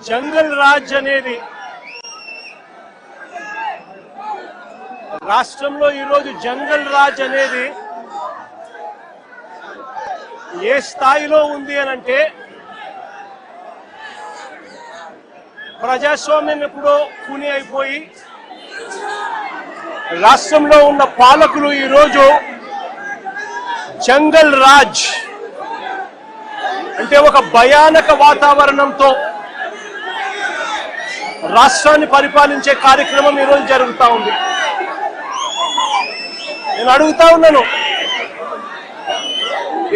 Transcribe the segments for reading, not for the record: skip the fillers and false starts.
జంగల్ రాజ్ అనేది రాష్ట్రంలో ఈరోజు జంగల్ రాజ్ అనేది ఏ స్థాయిలో ఉంది అని అంటే ప్రజాస్వామ్యం ఎప్పుడో కూని అయిపోయి రాష్ట్రంలో ఉన్న పాలకులు ఈరోజు జంగల్ రాజ్ అంటే ఒక భయానక వాతావరణంతో రాష్ట్రాన్ని పరిపాలించే కార్యక్రమం ఈరోజు జరుగుతూ ఉంది. నేను అడుగుతా ఉన్నాను,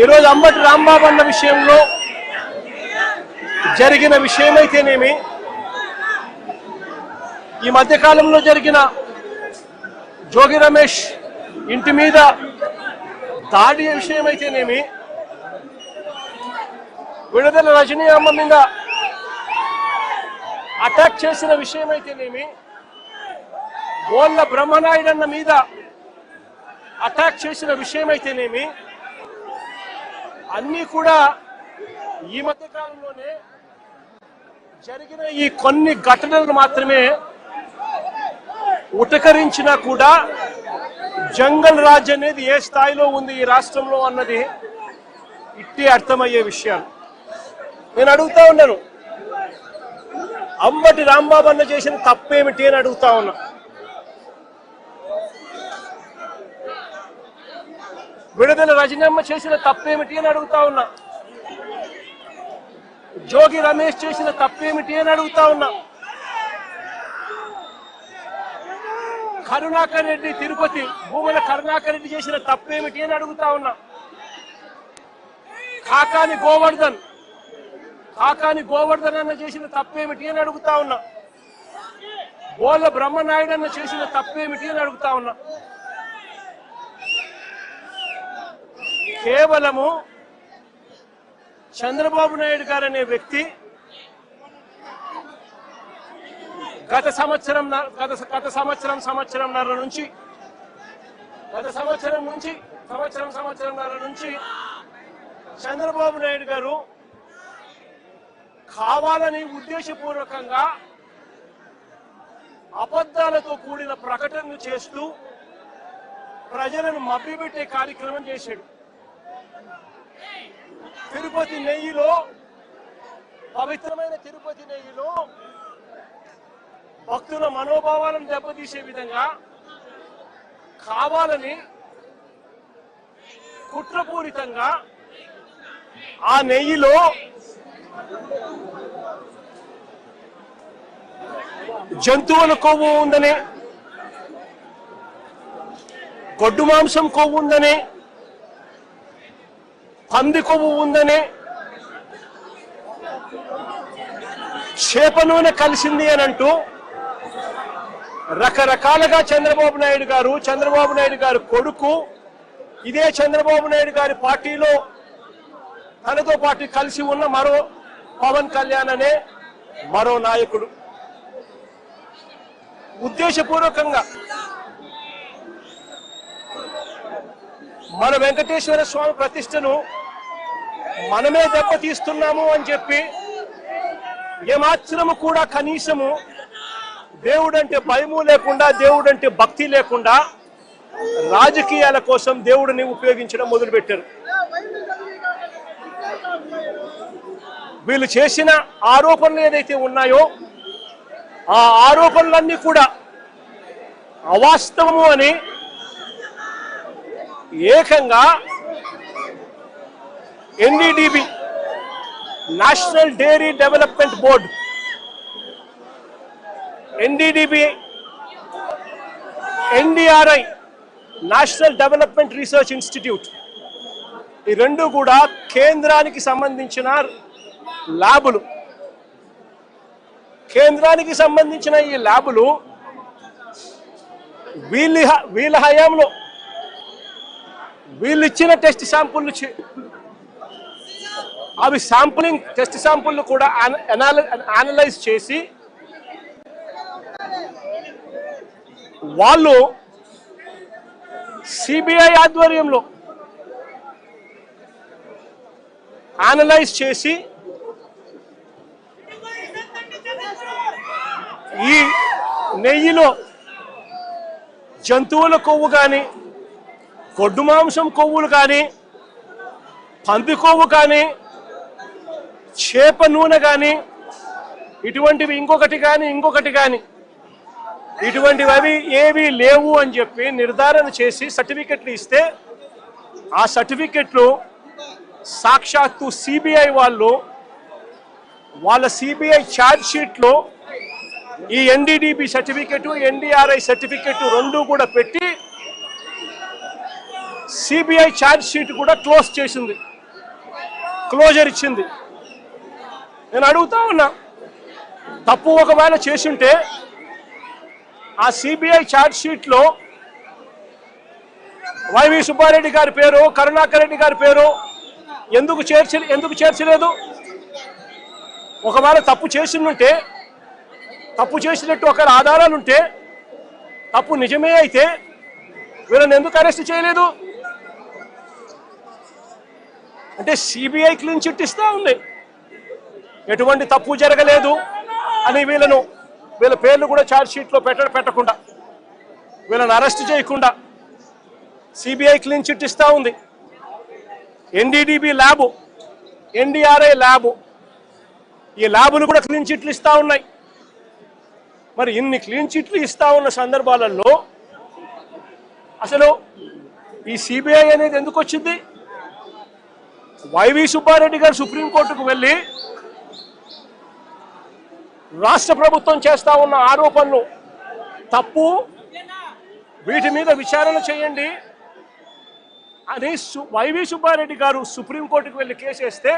ఈరోజు అంబటి రాంబాబు అన్న విషయంలో జరిగిన విషయమైతేనేమి, ఈ మధ్యకాలంలో జరిగిన జోగి రమేష్ ఇంటి మీద దాడి విషయమైతేనేమి, విడుదల రజనీ అమ్మ మీద అటాక్ చేసిన విషయమైతేనేమి, బోళ్ళ బ్రహ్మనాయుడు అన్న మీద అటాక్ చేసిన విషయమైతేనేమి, అన్నీ కూడా ఈ మధ్య కాలంలోనే జరిగిన ఈ కొన్ని ఘటనలు మాత్రమే ఉటకరించినా కూడా జంగల్ రాజ్ అనేది ఏ స్థాయిలో ఉంది ఈ రాష్ట్రంలో అన్నది ఇట్టి అర్థమయ్యే విషయాలు. నేను అడుగుతా ఉన్నాను, అంబటి రాంబాబు అన్న చేసిన తప్పేమిటి అని అడుగుతా ఉన్నా. విడుదల రజనమ్మ చేసిన తప్పేమిటి అని అడుగుతా ఉన్నా. జోగి రమేష్ చేసిన తప్పేమిటి అని అడుగుతా ఉన్నా. కరుణాకర్ రెడ్డి తిరుపతి భూముల కరుణాకర్ రెడ్డి చేసిన తప్పేమిటి అని అడుగుతా ఉన్నా. కాకాని గోవర్ధన్ అన్న చేసిన తప్పేమిటి అని అడుగుతా ఉన్నా. బోళ్ళ బ్రహ్మనాయుడు అన్న చేసిన తప్పేమిటి అని అడుగుతా ఉన్నా. కేవలము చంద్రబాబు నాయుడు గారు అనే వ్యక్తి గత సంవత్సరంన్నర నుంచి చంద్రబాబు నాయుడు గారు కావాలని ఉద్దేశపూర్వకంగా అబద్ధాలతో కూడిన ప్రకటనలు చేస్తూ ప్రజలను మభ్యపెట్టే కార్యక్రమం చేశాడు. తిరుపతి నెయ్యిలో, పవిత్రమైన తిరుపతి నెయ్యిలో భక్తుల మనోభావాలను దెబ్బతీసే విధంగా కావాలని కుట్రపూరితంగా ఆ నెయ్యిలో జంతువుల కొవ్వు ఉందని, గొడ్డు మాంసం కొవ్వు ఉందని, పంది కొవ్వు ఉందని, చేప నూనె కలిసింది అని అంటూ రకరకాలుగా చంద్రబాబు నాయుడు గారు కొడుకు, ఇదే చంద్రబాబు నాయుడు గారి పార్టీలో తనతో పాటు కలిసి ఉన్న మరో పవన్ కళ్యాణ్ అనే మరో నాయకుడు ఉద్దేశపూర్వకంగా మన వెంకటేశ్వర స్వామి ప్రతిష్టను మనమే దెబ్బతీస్తున్నాము అని చెప్పి ఏమాత్రము కూడా కనీసము దేవుడంటే భయము లేకుండా, దేవుడంటే భక్తి లేకుండా రాజకీయాల కోసం దేవుడిని ఉపయోగించడం మొదలుపెట్టారు. వీళ్ళు చేసిన ఆరోపణలు ఏదైతే ఉన్నాయో ఆ ఆరోపణలన్నీ కూడా అవాస్తవము అని ఏకంగా NDDB national dairy development board, NDDB, NDRI national development research institute, ఈ రెండు కూడా కేంద్రానికి సంబంధించిన ల్యాబులు. కేంద్రానికి సంబంధించిన ఈ ల్యాబులు వీళ్ళ హయాంలో వీళ్ళు ఇచ్చిన టెస్ట్ శాంపుల్ అవి టెస్ట్ శాంపుల్ కూడా అనలైజ్ చేసి వాళ్ళు సిబిఐ ఆధ్వర్యంలో అనలైజ్ చేసి నెయ్యిలో జంతువుల కొవ్వు కానీ, గొడ్డు మాంసం కొవ్వులు కానీ, పంది కొవ్వు కానీ, చేప నూనె కానీ, ఇటువంటివి ఇంకొకటి కానీ ఇటువంటివి అవి ఏవి లేవు అని చెప్పి నిర్ధారణ చేసి సర్టిఫికెట్లు ఇస్తే ఆ సర్టిఫికెట్లు సాక్షాత్తు సిబిఐ వాళ్ళ సిబిఐ ఛార్జ్ షీట్లో ఈ ఎన్డీడీబీ సర్టిఫికెట్, ఎన్డీఆర్ఐ సర్టిఫికెట్ రెండు కూడా పెట్టి సిబిఐ ఛార్జ్ షీట్ కూడా క్లోజర్ ఇచ్చింది. నేను అడుగుతా ఉన్నా, తప్పు ఒకవేళ చేసుంటే ఆ సిబిఐ ఛార్జ్ షీట్లో వైవి సుబ్బారెడ్డి గారి పేరు, కరుణాకర్ రెడ్డి గారి పేరు ఎందుకు చేర్చలేదు? ఒకవేళ తప్పు చేసినట్టు ఒకవేళ ఆధారాలుంటే, తప్పు నిజమే అయితే వీళ్ళని ఎందుకు అరెస్ట్ చేయలేదు? అంటే సిబిఐ క్లీన్ చిట్ ఇస్తా ఉంది, ఎటువంటి తప్పు జరగలేదు అని వీళ్ళ పేర్లు కూడా ఛార్జ్ షీట్లో పెట్టకుండా, వీళ్ళని అరెస్ట్ చేయకుండా సిబిఐ క్లీన్ చిట్ ఇస్తా ఉంది. ఎన్డీడీబీ ల్యాబు, ఎన్డీఆర్ఐ ల్యాబు, ఈ ల్యాబులు కూడా క్లీన్ చిట్లు ఇస్తా ఉన్నాయి. మరి ఇన్ని క్లీన్ చిట్లు ఇస్తా ఉన్న సందర్భాలలో అసలు ఈ సిబిఐ అనేది ఎందుకు వచ్చింది? వైవి సుబ్బారెడ్డి గారు సుప్రీంకోర్టుకు వెళ్ళి రాష్ట్ర ప్రభుత్వం చేస్తా ఉన్న ఆరోపణలు తప్పు, వీటి మీద విచారణ చేయండి అని వైవి సుబ్బారెడ్డి గారు సుప్రీంకోర్టుకు వెళ్ళి కేసు వేస్తే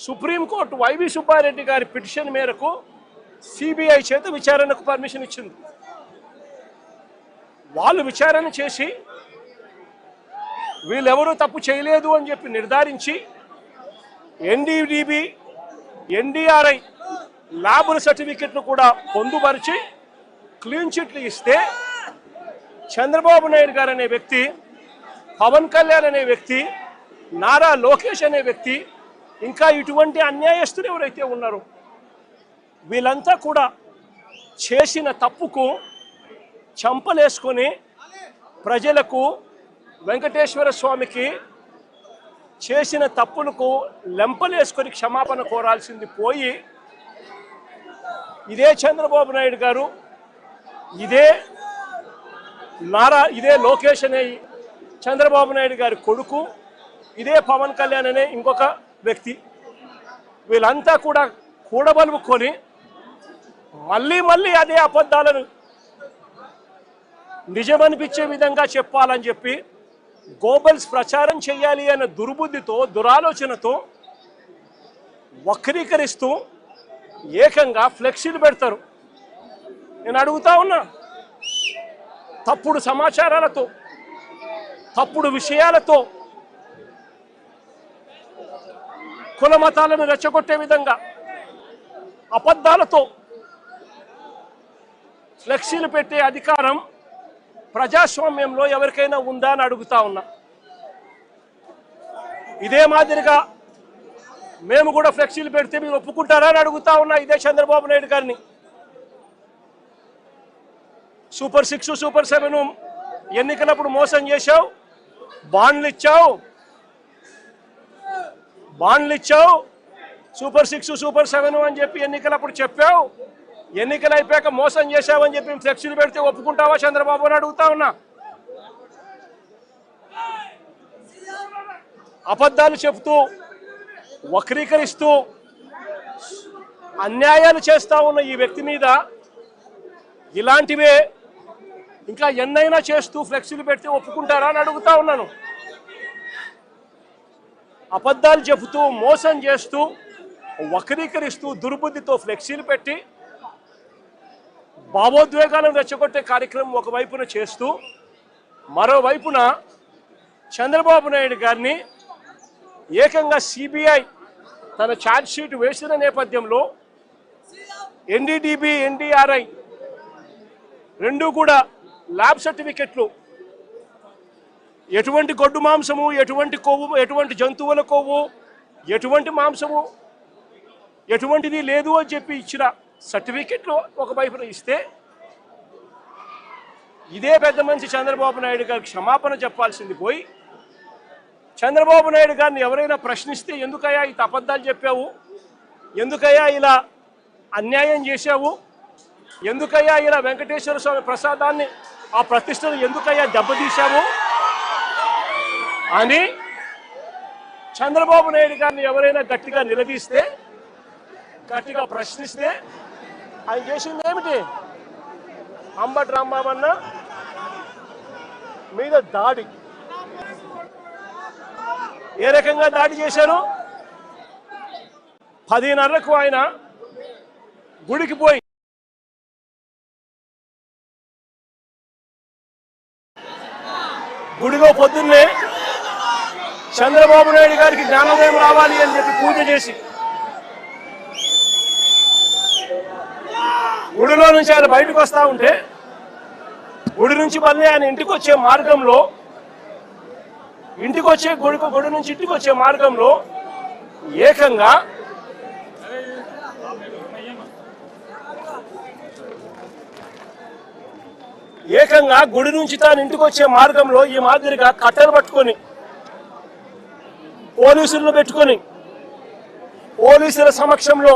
సుప్రీంకోర్టు వైవి సుబ్బారెడ్డి గారి పిటిషన్ మేరకు సిబిఐ చేత విచారణకు పర్మిషన్ ఇచ్చింది. వాళ్ళు విచారణ చేసి వీళ్ళెవరూ తప్పు చేయలేదు అని చెప్పి నిర్ధారించి ఎన్డీడీబీ, ఎన్డీఆర్ఐ ల్యాబుల సర్టిఫికెట్లు కూడా పొందుపరిచి క్లీన్ చిట్లు ఇస్తే చంద్రబాబు నాయుడు గారు అనే వ్యక్తి, పవన్ కళ్యాణ్ అనే వ్యక్తి, నారా లోకేష్ అనే వ్యక్తి, ఇంకా ఇటువంటి అన్యాయస్తులు ఎవరైతే ఉన్నారో వీళ్ళంతా కూడా చేసిన తప్పుకు చంపలేసుకొని ప్రజలకు, వెంకటేశ్వర స్వామికి చేసిన తప్పులకు లెంపలేసుకొని క్షమాపణ కోరాల్సింది పోయి ఇదే చంద్రబాబు నాయుడు గారు, ఇదే లోకేష్ అనే చంద్రబాబు నాయుడు గారి కొడుకు, ఇదే పవన్ కళ్యాణ్ అనే ఇంకొక వ్యక్తి, వీళ్ళంతా కూడా కూడబలుకొని మళ్ళీ అదే అబద్ధాలను నిజమనిపించే విధంగా చెప్పాలని చెప్పి గోబల్స్ ప్రచారం చేయాలి అనే దుర్బుద్ధితో, దురాలోచనతో వక్రీకరిస్తూ ఏకంగా ఫ్లెక్సీలు పెడతారు. నేను అడుగుతా ఉన్నా, తప్పుడు సమాచారాలతో, తప్పుడు విషయాలతో, కుల మతాలను రెచ్చగొట్టే విధంగా అబద్ధాలతో ఫ్లెక్సీలు పెట్టే అధికారం ప్రజాస్వామ్యంలో ఎవరికైనా ఉందా అని అడుగుతా ఉన్నా. ఇదే మాదిరిగా మేము కూడా ఫ్లెక్సీలు పెడితే మీరు ఒప్పుకుంటారా అని అడుగుతా ఉన్నా ఇదే చంద్రబాబు నాయుడు గారిని. సూపర్ 6, సూపర్ 7 ఎన్నికలప్పుడు మోసం చేశావు, బాండ్లు ఇచ్చావు, సూపర్ 6, సూపర్ 7 అని చెప్పి ఎన్నికలప్పుడు చెప్పావు, ఎన్నికలు అయిపోయాక మోసం చేశావని చెప్పి ఫ్లెక్సీలు పెడితే ఒప్పుకుంటావా చంద్రబాబు అని అడుగుతా ఉన్నా. అబద్ధాలు చెప్తూ, వక్రీకరిస్తూ, అన్యాయాలు చేస్తా ఉన్న ఈ వ్యక్తి మీద ఇలాంటివే ఇంకా ఎన్నైనా చేస్తూ ఫ్లెక్సీలు పెడితే ఒప్పుకుంటారా అని అడుగుతా ఉన్నాను. అబద్ధాలు చెబుతూ, మోసం చేస్తూ, వక్రీకరిస్తూ, దుర్బుద్ధితో ఫ్లెక్సీలు పెట్టి భావోద్వేగాలను రెచ్చగొట్టే కార్యక్రమం ఒకవైపున చేస్తూ, మరోవైపున చంద్రబాబు నాయుడు గారిని ఏకంగా సిబిఐ తన ఛార్జ్ షీట్ వేసిన నేపథ్యంలో ఎన్డీడీబీ, ఎన్డీఆర్ఐ రెండు కూడా ల్యాబ్ సర్టిఫికెట్లు ఎటువంటి గొడ్డు మాంసము, ఎటువంటి కొవ్వు, ఎటువంటి జంతువుల కొవ్వు, ఎటువంటి మాంసము, ఎటువంటిది లేదు అని చెప్పి ఇచ్చిన సర్టిఫికెట్లు ఒకవైపున ఇస్తే ఇదే పెద్ద మనిషి చంద్రబాబు నాయుడు గారికి క్షమాపణ చెప్పాల్సింది పోయి చంద్రబాబు నాయుడు గారిని ఎవరైనా ప్రశ్నిస్తే ఎందుకయ్యా ఈ అబద్ధాలు చెప్పావు, ఎందుకయ్యా ఇలా అన్యాయం చేశావు, ఎందుకయ్యా ఇలా వెంకటేశ్వర స్వామి ప్రసాదాన్ని ఆ ప్రతిష్టను ఎందుకయ్యా దెబ్బతీశావు అని చంద్రబాబు నాయుడు గారిని ఎవరైనా గట్టిగా నిలదీస్తే, గట్టిగా ప్రశ్నిస్తే ఆయన చేసింది ఏమిటి? అంబటి రాంబాబన్న మీద దాడి. ఏ రకంగా దాడి చేశారు? 10:30కు ఆయన గుడికి పోయి గుడిలో పొద్దున్నే చంద్రబాబు నాయుడు గారికి జ్ఞానోదయం రావాలి అని చెప్పి పూజ చేసి గుడిలో నుంచి ఆయన బయటకు వస్తూ ఉంటే గుడి నుంచి మళ్ళీ ఆయన ఇంటికి వచ్చే మార్గంలో గుడి నుంచి ఇంటికి వచ్చే మార్గంలో ఏకంగా గుడి నుంచి తాను ఇంటికి వచ్చే మార్గంలో ఈ మాదిరిగా కట్టెలు పట్టుకొని పోలీసులను పెట్టుకొని పోలీసుల సమక్షంలో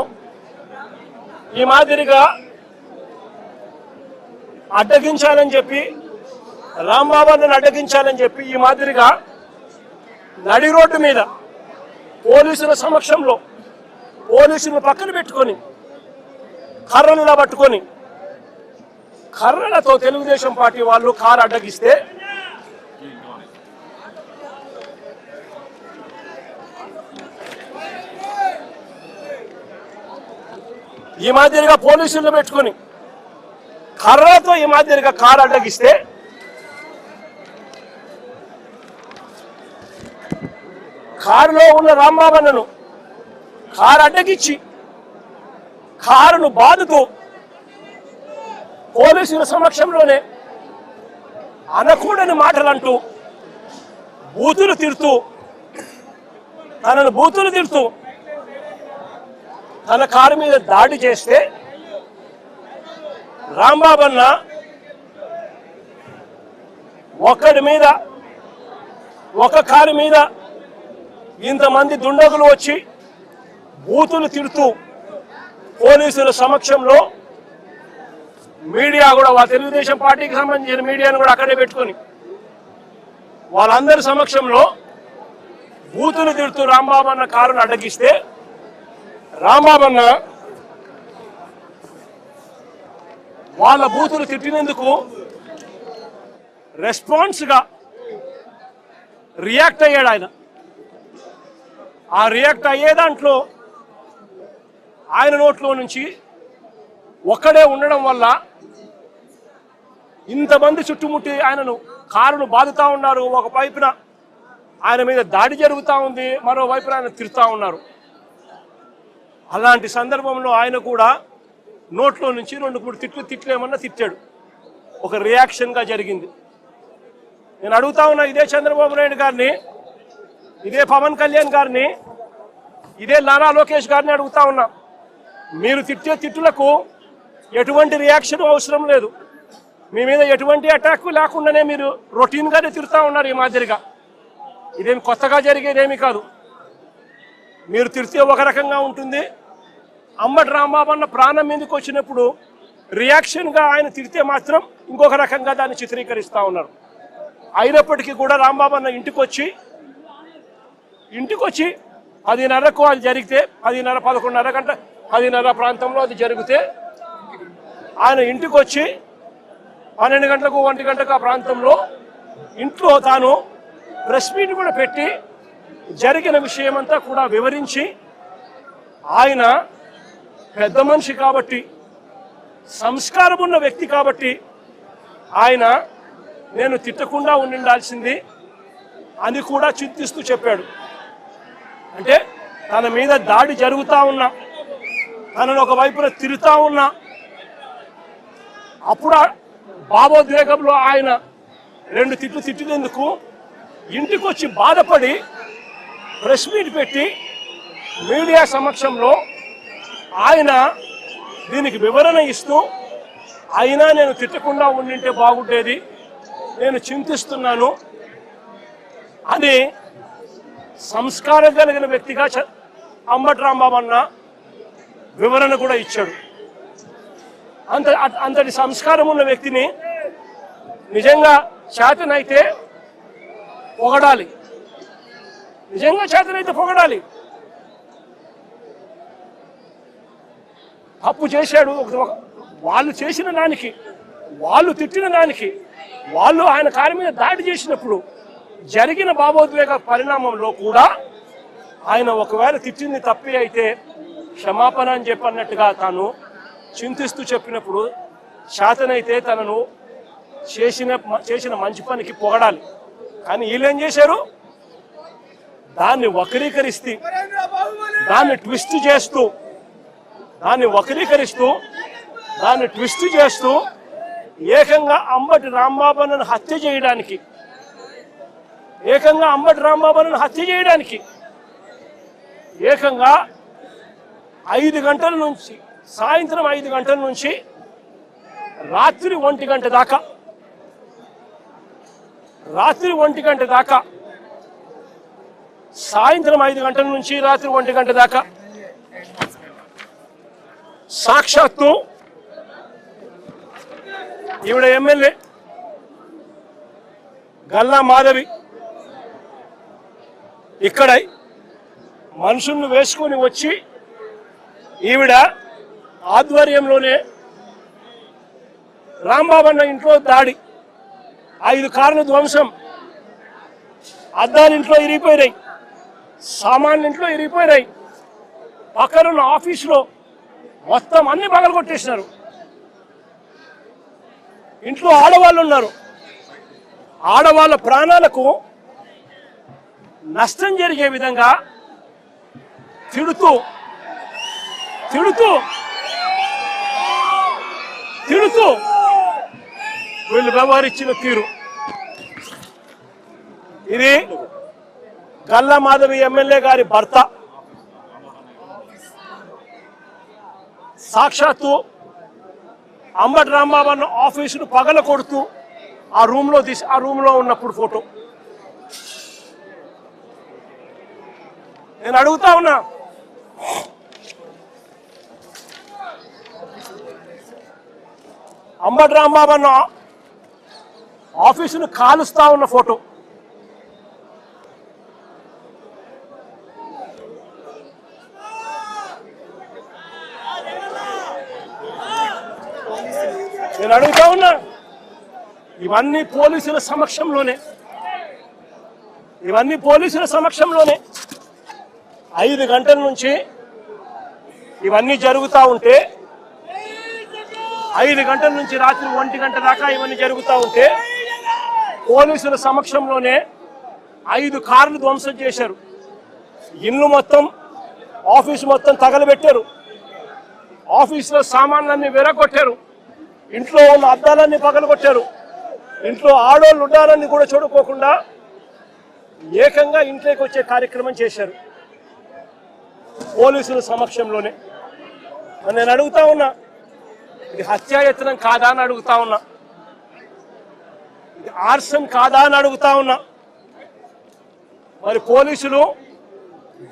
ఈ మాదిరిగా అడ్డగించాలని చెప్పి రాంబాబుని అడ్డగించాలని చెప్పి ఈ మాదిరిగా నడి రోడ్డు మీద పోలీసుల సమక్షంలో పోలీసులను పక్కన పెట్టుకొని కర్రలులా పట్టుకొని కర్రలతో తెలుగుదేశం పార్టీ వాళ్ళు కారు అడ్డగిస్తే ఈ మాదిరిగా పోలీసులను పెట్టుకొని కర్రలతో ఈ మాదిరిగా కారు అడ్డగిస్తే కారులో ఉన్న రాంబాబన్నను కారు అడ్డగిచ్చి కారును బాదుతూ పోలీసుల సమక్షంలోనే అనకూడని మాటలంటూ బూతులు తిడుతూ తన కారు మీద దాడి చేస్తే రాంబాబన్న ఒక కారు మీద ఇంతమంది దుండగులు వచ్చి బూతులు తిడుతూ పోలీసుల సమక్షంలో మీడియా కూడా వాళ్ళ తెలుగుదేశం పార్టీకి సంబంధించిన మీడియాను కూడా అక్కడే పెట్టుకొని వాళ్ళందరి సమక్షంలో బూతులు తిడుతూ రాంబాబన్న కారును అడ్డగిస్తే రాంబాబన్న వాళ్ళ బూతులు తిట్టినందుకు రెస్పాన్స్గా రియాక్ట్ అయ్యాడు ఆయన. ఆ రియాక్ట్ అయ్యే దాంట్లో ఆయన నోట్లో నుంచి ఒక్కడే ఉండడం వల్ల ఇంతమంది చుట్టుముట్టి ఆయనను కారును బాదుతా ఉన్నారు. ఒక వైపున ఆయన మీద దాడి జరుగుతూ ఉంది, మరోవైపున ఆయన తిరుగుతూ ఉన్నారు. అలాంటి సందర్భంలో ఆయన కూడా నోట్లో నుంచి 2-3 తిట్లు ఏమన్నా తిట్టాడు. ఒక రియాక్షన్గా జరిగింది. నేను అడుగుతా ఉన్నా ఇదే చంద్రబాబు నాయుడు గారిని, ఇదే పవన్ కళ్యాణ్ గారిని, ఇదే నారా లోకేష్ గారిని అడుగుతా ఉన్నా, మీరు తిట్టే తిట్టులకు ఎటువంటి రియాక్షన్ అవసరం లేదు, మీ మీద ఎటువంటి అటాక్ లేకుండానే మీరు రొటీన్గానే తిరుగుతూ ఉన్నారు. ఈ మాదిరిగా ఇదేమి కొత్తగా జరిగేదేమీ కాదు. మీరు తిరిగితే ఒక రకంగా ఉంటుంది, అంబటి రాంబాబన్న ప్రాణం మీదకి వచ్చినప్పుడు రియాక్షన్గా ఆయన తిరిగితే మాత్రం ఇంకొక రకంగా దాన్ని చిత్రీకరిస్తూ ఉన్నారు. అయినప్పటికీ కూడా రాంబాబన్న ఇంటికి వచ్చి 10:30కు అది జరిగితే 10:30 ప్రాంతంలో అది జరిగితే ఆయన ఇంటికి వచ్చి 12 గంటలకు 1 గంటకు ఆ ప్రాంతంలో ఇంట్లో తాను ప్రెస్ మీట్ కూడా పెట్టి జరిగిన విషయమంతా కూడా వివరించి, ఆయన పెద్ద మనిషి కాబట్టి, సంస్కారం ఉన్న వ్యక్తి కాబట్టి ఆయన నేను తిట్టకుండా ఉండాల్సింది అని కూడా చింతిస్తూ చెప్పాడు. అంటే తన మీద దాడి జరుగుతూ ఉన్నా, తనను ఒకవైపున తిరుగుతూ ఉన్నా, అప్పుడు భావోద్వేగంలో ఆయన 2 తిట్లు తిట్టినందుకు ఇంటికి వచ్చి బాధపడి ప్రెస్ మీట్ పెట్టి మీడియా సమక్షంలో ఆయన దీనికి వివరణ ఇస్తూ అయినా నేను తిట్టకుండా ఉండింటే బాగుండేది, నేను చింతిస్తున్నాను అని సంస్కారం కలిగిన వ్యక్తిగా అంబటి రాంబాబు అన్న వివరణ కూడా ఇచ్చాడు. అంతటి సంస్కారం ఉన్న వ్యక్తిని నిజంగా చేతనైతే పొగడాలి, నిజంగా చేతనైతే పొగడాలి. తప్పు చేశాడు, వాళ్ళు చేసిన దానికి, వాళ్ళు తిట్టిన దానికి, వాళ్ళు ఆయన కారు మీద దాడి చేసినప్పుడు జరిగిన భావోద్వేగ పరిణామంలో కూడా ఆయన ఒకవేళ తిట్టింది తప్పే అయితే క్షమాపణ అని చెప్పన్నట్టుగా తాను చింతిస్తూ చెప్పినప్పుడు శాతనైతే తనను చేసిన మంచి పనికి పొగడాలి. కానీ వీళ్ళేం చేశారు, దాన్ని వక్రీకరిస్తూ, దాన్ని ట్విస్ట్ చేస్తూ, దాన్ని ట్విస్ట్ చేస్తూ ఏకంగా అంబటి రాంబాబును హత్య చేయడానికి, ఏకంగా 5 గంటల నుంచి, సాయంత్రం 5 గంటల నుంచి రాత్రి 1 గంట దాకా, సాయంత్రం 5 గంటల నుంచి రాత్రి 1 గంట దాకా సాక్షాత్తు ఈవిడ ఎమ్మెల్యే గల్లా మాధవి ఇక్కడ మనుషులను వేసుకొని వచ్చి ఈవిడ ఆధ్వర్యంలోనే రాంబాబు అన్న ఇంట్లో దాడి, 5 కార్లు ధ్వంసం, అద్దాలు ఇంట్లో ఇరిగిపోయినాయి, సామాన్లు ఇంట్లో ఇరిగిపోయినాయి, పక్కనున్న ఆఫీసులో మొత్తం అన్ని పగలు కొట్టేసినారు. ఇంట్లో ఆడవాళ్ళు ఉన్నారు, ఆడవాళ్ళ ప్రాణాలకు నష్టం జరిగే విధంగా తిడుతూ వీళ్ళు వ్యవహరించిన తీరు ఇది. గల్లా మాధవి ఎమ్మెల్యే గారి భర్త సాక్షాత్తు అంబటి రాంబాబు అన్న ఆఫీసును పగల కొడుతూ ఆ రూమ్లో ఉన్నప్పుడు ఫోటో. నేను అడుగుతా ఉన్నా, అంబటి రాంబాబు అన్న ఆఫీసును కాలుస్తా ఉన్న ఫోటో, నేను అడుగుతా ఉన్నా. ఇవన్నీ పోలీసుల సమక్షంలోనే 5 గంటల నుంచి ఇవన్నీ జరుగుతూ ఉంటే, 5 గంటల నుంచి రాత్రి 1 గంట దాకా ఇవన్నీ జరుగుతూ ఉంటే పోలీసుల సమక్షంలోనే 5 కార్లు ధ్వంసం చేశారు, ఇల్లు మొత్తం, ఆఫీసు మొత్తం తగలబెట్టారు, ఆఫీసులో సామాన్లన్నీ విరగొట్టారు, ఇంట్లో ఉన్న అద్దాలన్నీ పగలగొట్టారు, ఇంట్లో ఆడోళ్ళు ఉండాలని కూడా చూడుకోకుండా ఏకంగా ఇంట్లోకి వచ్చే కార్యక్రమం చేశారు పోలీసుల సమక్షంలోనే. నేను అడుగుతా ఉన్నా, ఇది హత్యాయత్నం కాదా అని అడుగుతా ఉన్నా, ఇది ఆర్సన్ కాదా అని అడుగుతా ఉన్నా. మరి పోలీసులు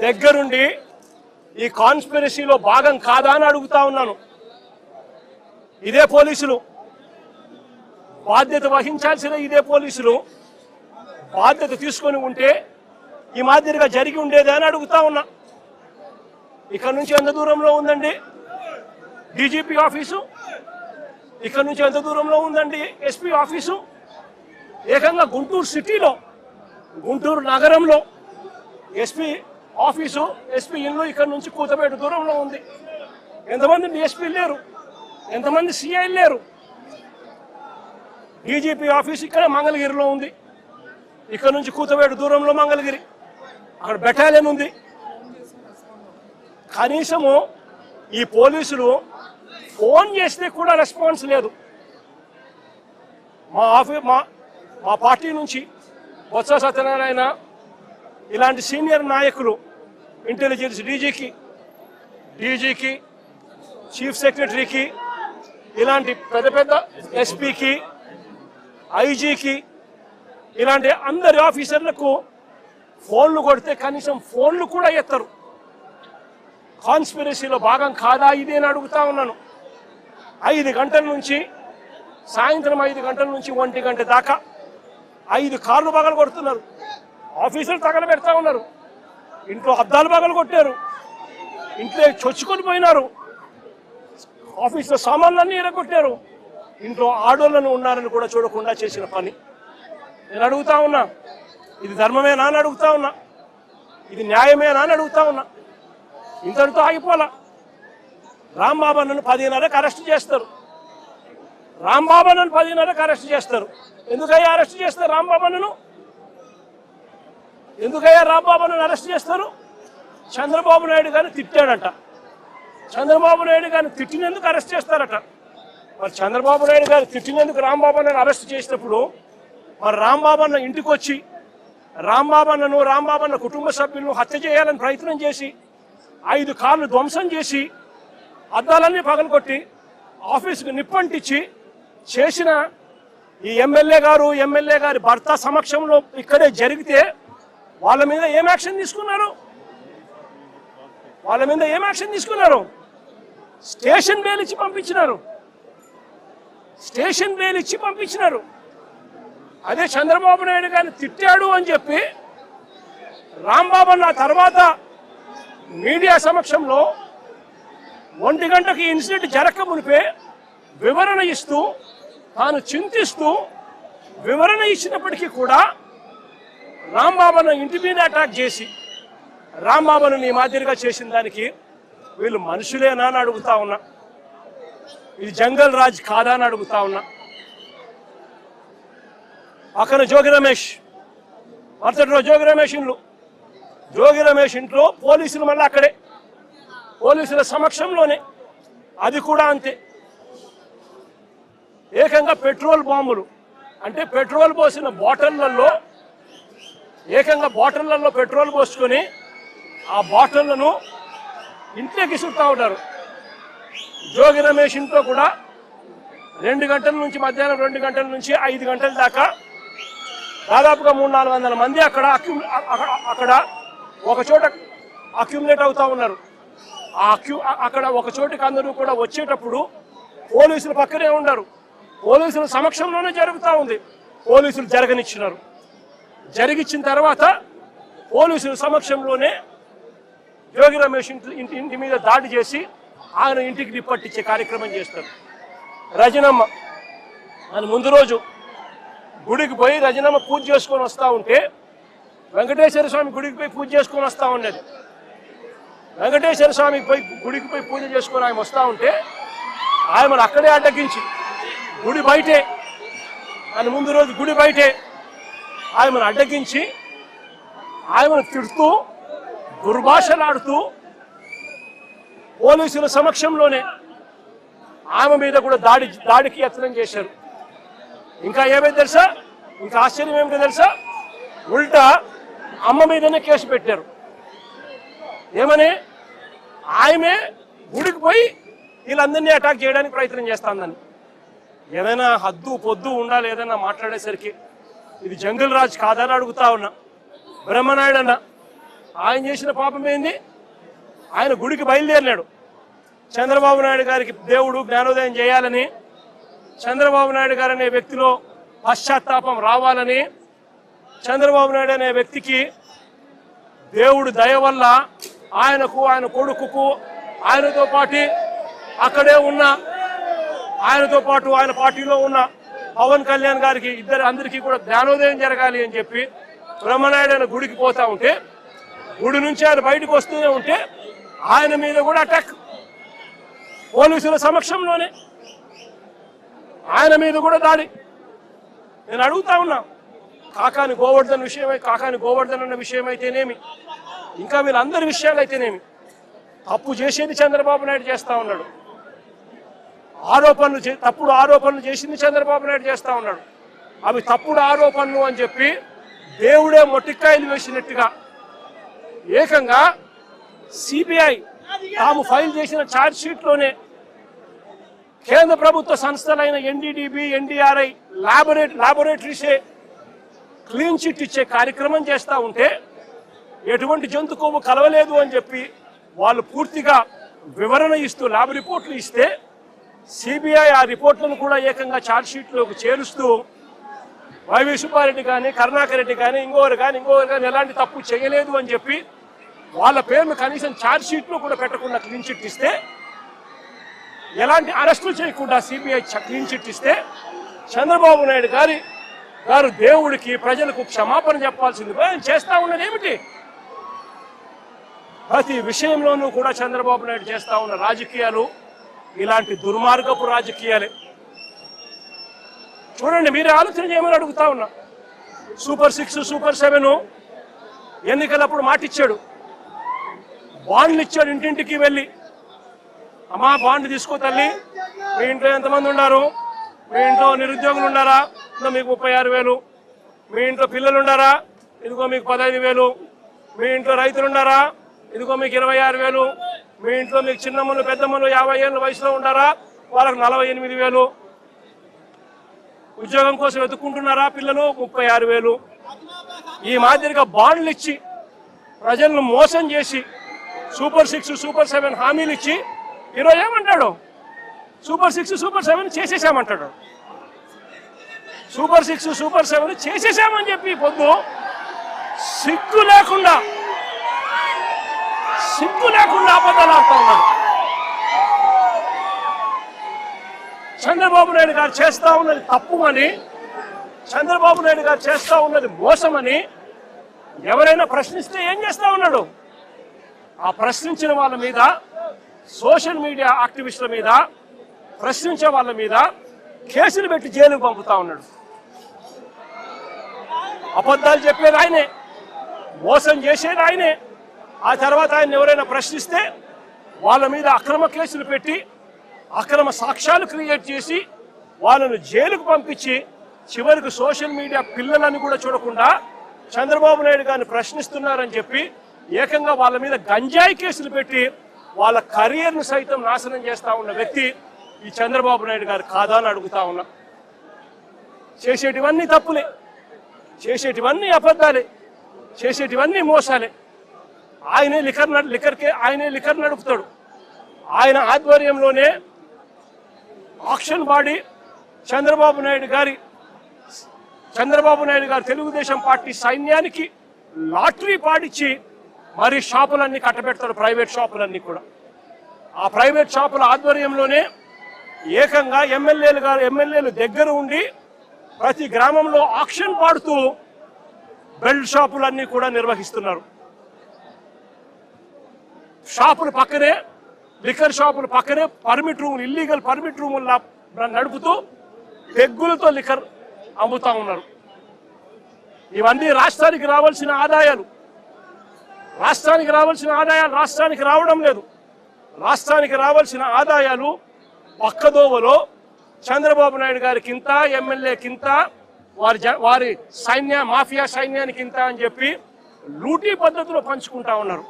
దగ్గరుండి ఈ కాన్స్పిరసీలో భాగం కాదా అని అడుగుతా ఉన్నాను. ఇదే పోలీసులు బాధ్యత వహించాల్సిన, ఇదే పోలీసులు బాధ్యత తీసుకొని ఉంటే ఈ మాదిరిగా జరిగి ఉండేది అని అడుగుతా ఉన్నా. ఇక్కడ నుంచి ఎంత దూరంలో ఉందండి డీజీపీ ఆఫీసు, ఇక్కడ నుంచి ఎంత దూరంలో ఉందండి ఎస్పీ ఆఫీసు, ఏకంగా గుంటూరు సిటీలో, గుంటూరు నగరంలో ఎస్పీ ఆఫీసు, ఎస్పీ ఇల్లు ఇక్కడ నుంచి కూతబేట దూరంలో ఉంది. ఎంతమంది డిఎస్పీ లేరు, ఎంతమంది సిఐలు లేరు. డీజీపీ ఆఫీస్ ఇక్కడ మంగళగిరిలో ఉంది, ఇక్కడ నుంచి కూతబేట దూరంలో మంగళగిరి, అక్కడ బెటాలియన్ ఉంది. కనీసము ఈ పోలీసులు ఫోన్ చేస్తే కూడా రెస్పాన్స్ లేదు. మా పార్టీ నుంచి బొత్స సత్యనారాయణ ఇలాంటి సీనియర్ నాయకులు ఇంటెలిజెన్స్ డీజీకి, చీఫ్ సెక్రటరీకి ఇలాంటి పెద్ద పెద్ద ఎస్పీకి, ఐజీకి, ఇలాంటి అందరి ఆఫీసర్లకు ఫోన్లు కొడితే కనీసం ఫోన్లు కూడా ఎత్తరు. కాన్స్పిరసీలో భాగం కాదా ఇది అని అడుగుతా ఉన్నాను. 5 గంటల నుంచి సాయంత్రం 5 గంటల నుంచి 1 గంట దాకా 5 కార్లు పగలు కొడుతున్నారు. ఆఫీసులు తగలబెడతా ఉన్నారు. ఇంట్లో అద్దాలు పగలు కొట్టారు. ఇంట్లో చొచ్చుకొని పోయినారు. ఆఫీసులో సామాన్లన్నీ ఎరగొట్టారు. ఇంట్లో ఆడోళ్ళను ఉన్నారని కూడా చూడకుండా చేసిన పని. నేను అడుగుతా ఉన్నా, ఇది ధర్మమేనా అని అడుగుతా ఉన్నా, ఇది న్యాయమేనా అని అడుగుతా ఉన్నా. ఇంతటితో ఆగిపోలా. రాంబాబు అన్నను 10:30కి అరెస్ట్ చేస్తారు. రాంబాబు అన్నను 10:30కి అరెస్ట్ చేస్తారు. ఎందుకయ్యా అరెస్ట్ చేస్తారు రాంబాబు అన్నను? ఎందుకయ్యా రాంబాబు అన్నను అరెస్ట్ చేస్తారు? చంద్రబాబు నాయుడు గారిని తిట్టాడట. చంద్రబాబు నాయుడు గారిని తిట్టినందుకు అరెస్ట్ చేస్తారట. మరి చంద్రబాబు నాయుడు గారు తిట్టినందుకు రాంబాబు అన్నను అరెస్ట్ చేసినప్పుడు మరి రాంబాబు అన్న ఇంటికి వచ్చి రాంబాబు అన్న కుటుంబ సభ్యులను హత్య చేయాలని ప్రయత్నం చేసి 5 కార్లు ధ్వంసం చేసి అద్దాలన్నీ పగలగొట్టి ఆఫీసుకు నిప్పంటించి చేసిన ఈ ఎమ్మెల్యే గారి భర్త సమక్షంలో ఇక్కడే జరిగితే వాళ్ళ మీద ఏం యాక్షన్ తీసుకున్నారు? స్టేషన్ బెయిల్ ఇచ్చి పంపించినారు. అదే చంద్రబాబు నాయుడు గారిని తిట్టాడు అని చెప్పి రాంబాబు అన్న తర్వాత మీడియా సమక్షంలో 1 గంటకి ఇన్సిడెంట్ జరగక మునిపే వివరణ ఇస్తూ తాను చింతిస్తూ వివరణ ఇచ్చినప్పటికీ కూడా రాంబాబును ఇంటి మీద అటాక్ చేసి రాంబాబును ఈ మాదిరిగా చేసిన దానికి వీళ్ళు మనుషులేనా అని అడుగుతా ఉన్నా. ఇది జంగల్ రాజ్ కాదా అని అడుగుతా ఉన్నా. పక్కన జోగి రమేష్, మరుసటి రోజు జోగి రమేష్ ఇంట్లో పోలీసులు మళ్ళీ అక్కడే పోలీసుల సమక్షంలోనే అది కూడా అంతే. ఏకంగా పెట్రోల్ బాంబులు అంటే పెట్రోల్ పోసిన బాటిళ్లలో పెట్రోల్ పోసుకొని ఆ బాటిళ్లను ఇంట్లోకి ఇసురుతా ఉంటారు. జోగి రమేష్ ఇంట్లో కూడా 2 గంటల నుంచి మధ్యాహ్నం 2 గంటల నుంచి 5 గంటల దాకా దాదాపుగా 300-400 మంది అక్కడ ఒక చోట అక్యుములేట్ అవుతా ఉన్నారు. అక్కడ ఒక చోటికి అందరూ కూడా వచ్చేటప్పుడు పోలీసులు పక్కనే ఉన్నారు. పోలీసుల సమక్షంలోనే జరుగుతూ ఉంది. పోలీసులు జరిగిచ్చిన తర్వాత పోలీసుల సమక్షంలోనే జోగి రమేష్ ఇంటి మీద దాడి చేసి ఆయన ఇంటికి నిప్పట్టించే కార్యక్రమం చేస్తారు. రజనమ్మ అని ముందు రోజు గుడికి పోయి రజనమ్మ పూజ చేసుకొని వస్తూ ఉంటే వెంకటేశ్వర స్వామి గుడికి పోయి పూజ చేసుకొని వస్తూ ఉండేది. వెంకటేశ్వర స్వామి గుడికి పోయి పూజ చేసుకొని ఆయన వస్తూ ఉంటే ఆయనను అక్కడే అడ్డగించి గుడి బయటే ముందు రోజు గుడి బయటే ఆయనను అడ్డగించి ఆయనను తిడుతూ దుర్భాషలాడుతూ పోలీసుల సమక్షంలోనే ఆమె మీద కూడా దాడికి యత్నం చేశారు. ఇంకా ఏమైంది తెలుసా? ఇంకా ఆశ్చర్యం ఏమిటో తెలుసా? ఉల్టా అమ్మ మీదనే కేసు పెట్టారు. ఏమని? ఆమె గుడికి పోయి వీళ్ళందరినీ అటాక్ చేయడానికి ప్రయత్నం చేస్తాందని. ఏదైనా హద్దు పొద్దు ఉండాలి ఏదైనా మాట్లాడేసరికి. ఇది జంగల్ రాజ్ కాదని అడుగుతా ఉన్నా. బ్రహ్మనాయుడు అన్న ఆయన చేసిన పాపం ఏంది? ఆయన గుడికి బయలుదేరినాడు. చంద్రబాబు నాయుడు గారికి దేవుడు జ్ఞానోదయం చేయాలని, చంద్రబాబు నాయుడు గారు అనే వ్యక్తిలో పశ్చాత్తాపం రావాలని, చంద్రబాబు నాయుడు అనే వ్యక్తికి దేవుడు దయ వల్ల ఆయనకు, ఆయన కొడుకుకు, ఆయనతో పాటు అక్కడే ఉన్న ఆయనతో పాటు ఆయన పార్టీలో ఉన్న పవన్ కళ్యాణ్ గారికి అందరికీ కూడా జ్ఞానోదయం జరగాలి అని చెప్పి బ్రహ్మనాయుడు ఆయన గుడికి పోతా ఉంటే, గుడి నుంచి ఆయన బయటకు వస్తూనే ఉంటే ఆయన మీద కూడా అటాక్. పోలీసుల సమక్షంలోనే ఆయన మీద కూడా దాడి. నేను అడుగుతా ఉన్నా, కాకాని గోవర్ధన్ అన్న విషయం అయితేనేమి, ఇంకా వీళ్ళందరి విషయాలు అయితేనేమి, తప్పు చేసేది చంద్రబాబు నాయుడు చేస్తా ఉన్నాడు. తప్పుడు ఆరోపణలు చేసింది చంద్రబాబు నాయుడు చేస్తా ఉన్నాడు. అవి తప్పుడు ఆరోపణలు అని చెప్పి దేవుడే మొట్టికాయలు వేసినట్టుగా ఏకంగా సిబిఐ తాము ఫైల్ చేసిన ఛార్జ్ షీట్లోనే కేంద్ర ప్రభుత్వ సంస్థలైన ఎన్డీడీబీ, ఎన్డీఆర్ఐ, లాబొరేటరీసే క్లీన్ చిట్ ఇచ్చే కార్యక్రమం చేస్తూ ఉంటే ఎటువంటి జంతు కొవ్వు కలవలేదు అని చెప్పి వాళ్ళు పూర్తిగా వివరణ ఇస్తూ ల్యాబ్ రిపోర్ట్లు ఇస్తే సిబిఐ ఆ రిపోర్ట్లను కూడా ఏకంగా ఛార్జ్షీట్లోకి చేరుస్తూ వైవి సుబ్బారెడ్డి కానీ, కరుణాకర్ రెడ్డి కానీ, ఇంకొకరు కానీ ఎలాంటి తప్పు చేయలేదు అని చెప్పి వాళ్ళ పేర్లు కనీసం ఛార్జ్షీట్లో కూడా పెట్టకుండా క్లీన్ చిట్ ఇస్తే, ఎలాంటి అరెస్టులు చేయకుండా సిబిఐ క్లీన్ చిట్ ఇస్తే చంద్రబాబు నాయుడు గారు దేవుడికి, ప్రజలకు క్షమాపణ చెప్పాల్సింది ఆయన చేస్తా ఉన్నది ఏమిటి? ప్రతి విషయంలోనూ కూడా చంద్రబాబు నాయుడు చేస్తా ఉన్న రాజకీయాలు ఇలాంటి దుర్మార్గపు రాజకీయాలే. చూడండి, మీరే ఆలోచన చేయమని అడుగుతా ఉన్నా. సూపర్ 6, సూపర్ 7 ఎన్నికలప్పుడు మాటిచ్చాడు, బాండ్లు ఇచ్చాడు. ఇంటింటికి వెళ్ళి అమ్మా బాండ్ తీసుకో తల్లి, మీ ఇంట్లో ఎంతమంది ఉన్నారు, మీ ఇంట్లో నిరుద్యోగులు ఉన్నారా, మీకు 36,000, మీ ఇంట్లో పిల్లలు ఉన్నారా, ఇదిగో మీకు 15,000, మీ ఇంట్లో రైతులు ఉన్నారా, ఇదిగో మీకు 26,000, మీ ఇంట్లో మీకు చిన్నమ్మలు పెద్దమ్మలు 50 ఏళ్ళ వయసులో ఉన్నారా, వాళ్ళకు 48,000, ఉద్యోగం కోసం వెతుక్కుంటున్నారా పిల్లలు, 36,000. ఈ మాదిరిగా బాండ్లు ఇచ్చి ప్రజలను మోసం చేసి సూపర్ 6, సూపర్ 7 హామీలు ఇచ్చి ఈరోజు ఏమంటాడు, సూపర్ 6, సూపర్ 7 చేసేసామంటాడు. సూపర్ 6, సూపర్ 7 చేసేసామని చెప్పి పొద్దు సిగ్గు లేకుండా అబద్ధాలు ఆడుతూ ఉన్నాడు. చంద్రబాబు నాయుడు గారు చేస్తా ఉన్నది తప్పు అని, చంద్రబాబు నాయుడు గారు చేస్తా ఉన్నది మోసమని ఎవరైనా ప్రశ్నిస్తే ఏం చేస్తా ఉన్నాడు? ఆ ప్రశ్నించిన వాళ్ళ మీద, సోషల్ మీడియా యాక్టివిస్టుల మీద, ప్రశ్నించే వాళ్ళ మీద కేసులు పెట్టి జైలుకు పంపుతా ఉన్నాడు. అబద్ధాలు చెప్పేది ఆయనే, మోసం చేసేది ఆయనే. ఆ తర్వాత ఆయన ఎవరైనా ప్రశ్నిస్తే వాళ్ళ మీద అక్రమ కేసులు పెట్టి, అక్రమ సాక్ష్యాలు క్రియేట్ చేసి వాళ్ళను జైలుకు పంపించి, చివరికి సోషల్ మీడియా పిల్లలని కూడా చూడకుండా చంద్రబాబు నాయుడు గారిని ప్రశ్నిస్తున్నారని చెప్పి ఏకంగా వాళ్ళ మీద గంజాయి కేసులు పెట్టి వాళ్ళ కెరీర్ను సైతం నాశనం చేస్తా ఉన్న వ్యక్తి ఈ చంద్రబాబు నాయుడు గారు కాదా అని అడుగుతా ఉన్నా. చేసేటివన్నీ తప్పులే, చేసేటివన్నీ అబద్ధాలే, చేసేటివన్నీ మోసాలే. ఆయనే లిక్కర్ నడుపుతాడు. ఆయన ఆధ్వర్యంలోనే ఆక్షన్ బాడీ చంద్రబాబు నాయుడు గారు తెలుగుదేశం పార్టీ సైన్యానికి లాటరీ పాడిచ్చి మరి షాపులన్నీ కట్టబెడతాడు, ప్రైవేట్ షాపులన్నీ కూడా. ఆ ప్రైవేట్ షాపుల ఆధ్వర్యంలోనే ఏకంగా ఎమ్మెల్యేలు దగ్గర ఉండి ప్రతి గ్రామంలో ఆక్షన్ పాడుతూ బెల్ట్ షాపులన్నీ కూడా నిర్వహిస్తున్నారు. షాపుల పక్కనే, లిక్కర్ షాపుల పక్కనే పర్మిట్ రూములు, ఇల్లీగల్ పర్మిట్ రూములు నడుపుతూ పెగ్గులతో లిక్కర్ అమ్ముతా ఉన్నారు. ఇవన్నీ రాష్ట్రానికి రావాల్సిన ఆదాయాలు రాష్ట్రానికి రావడం లేదు. రాష్ట్రానికి రావాల్సిన ఆదాయాలు పక్కదోవలో చంద్రబాబు నాయుడు గారికింత, ఎమ్మెల్యేకింత, వారి మాఫియా సైన్యానికింత అని చెప్పి లూటీ పద్ధతిలో పంచుకుంటా ఉన్నారు.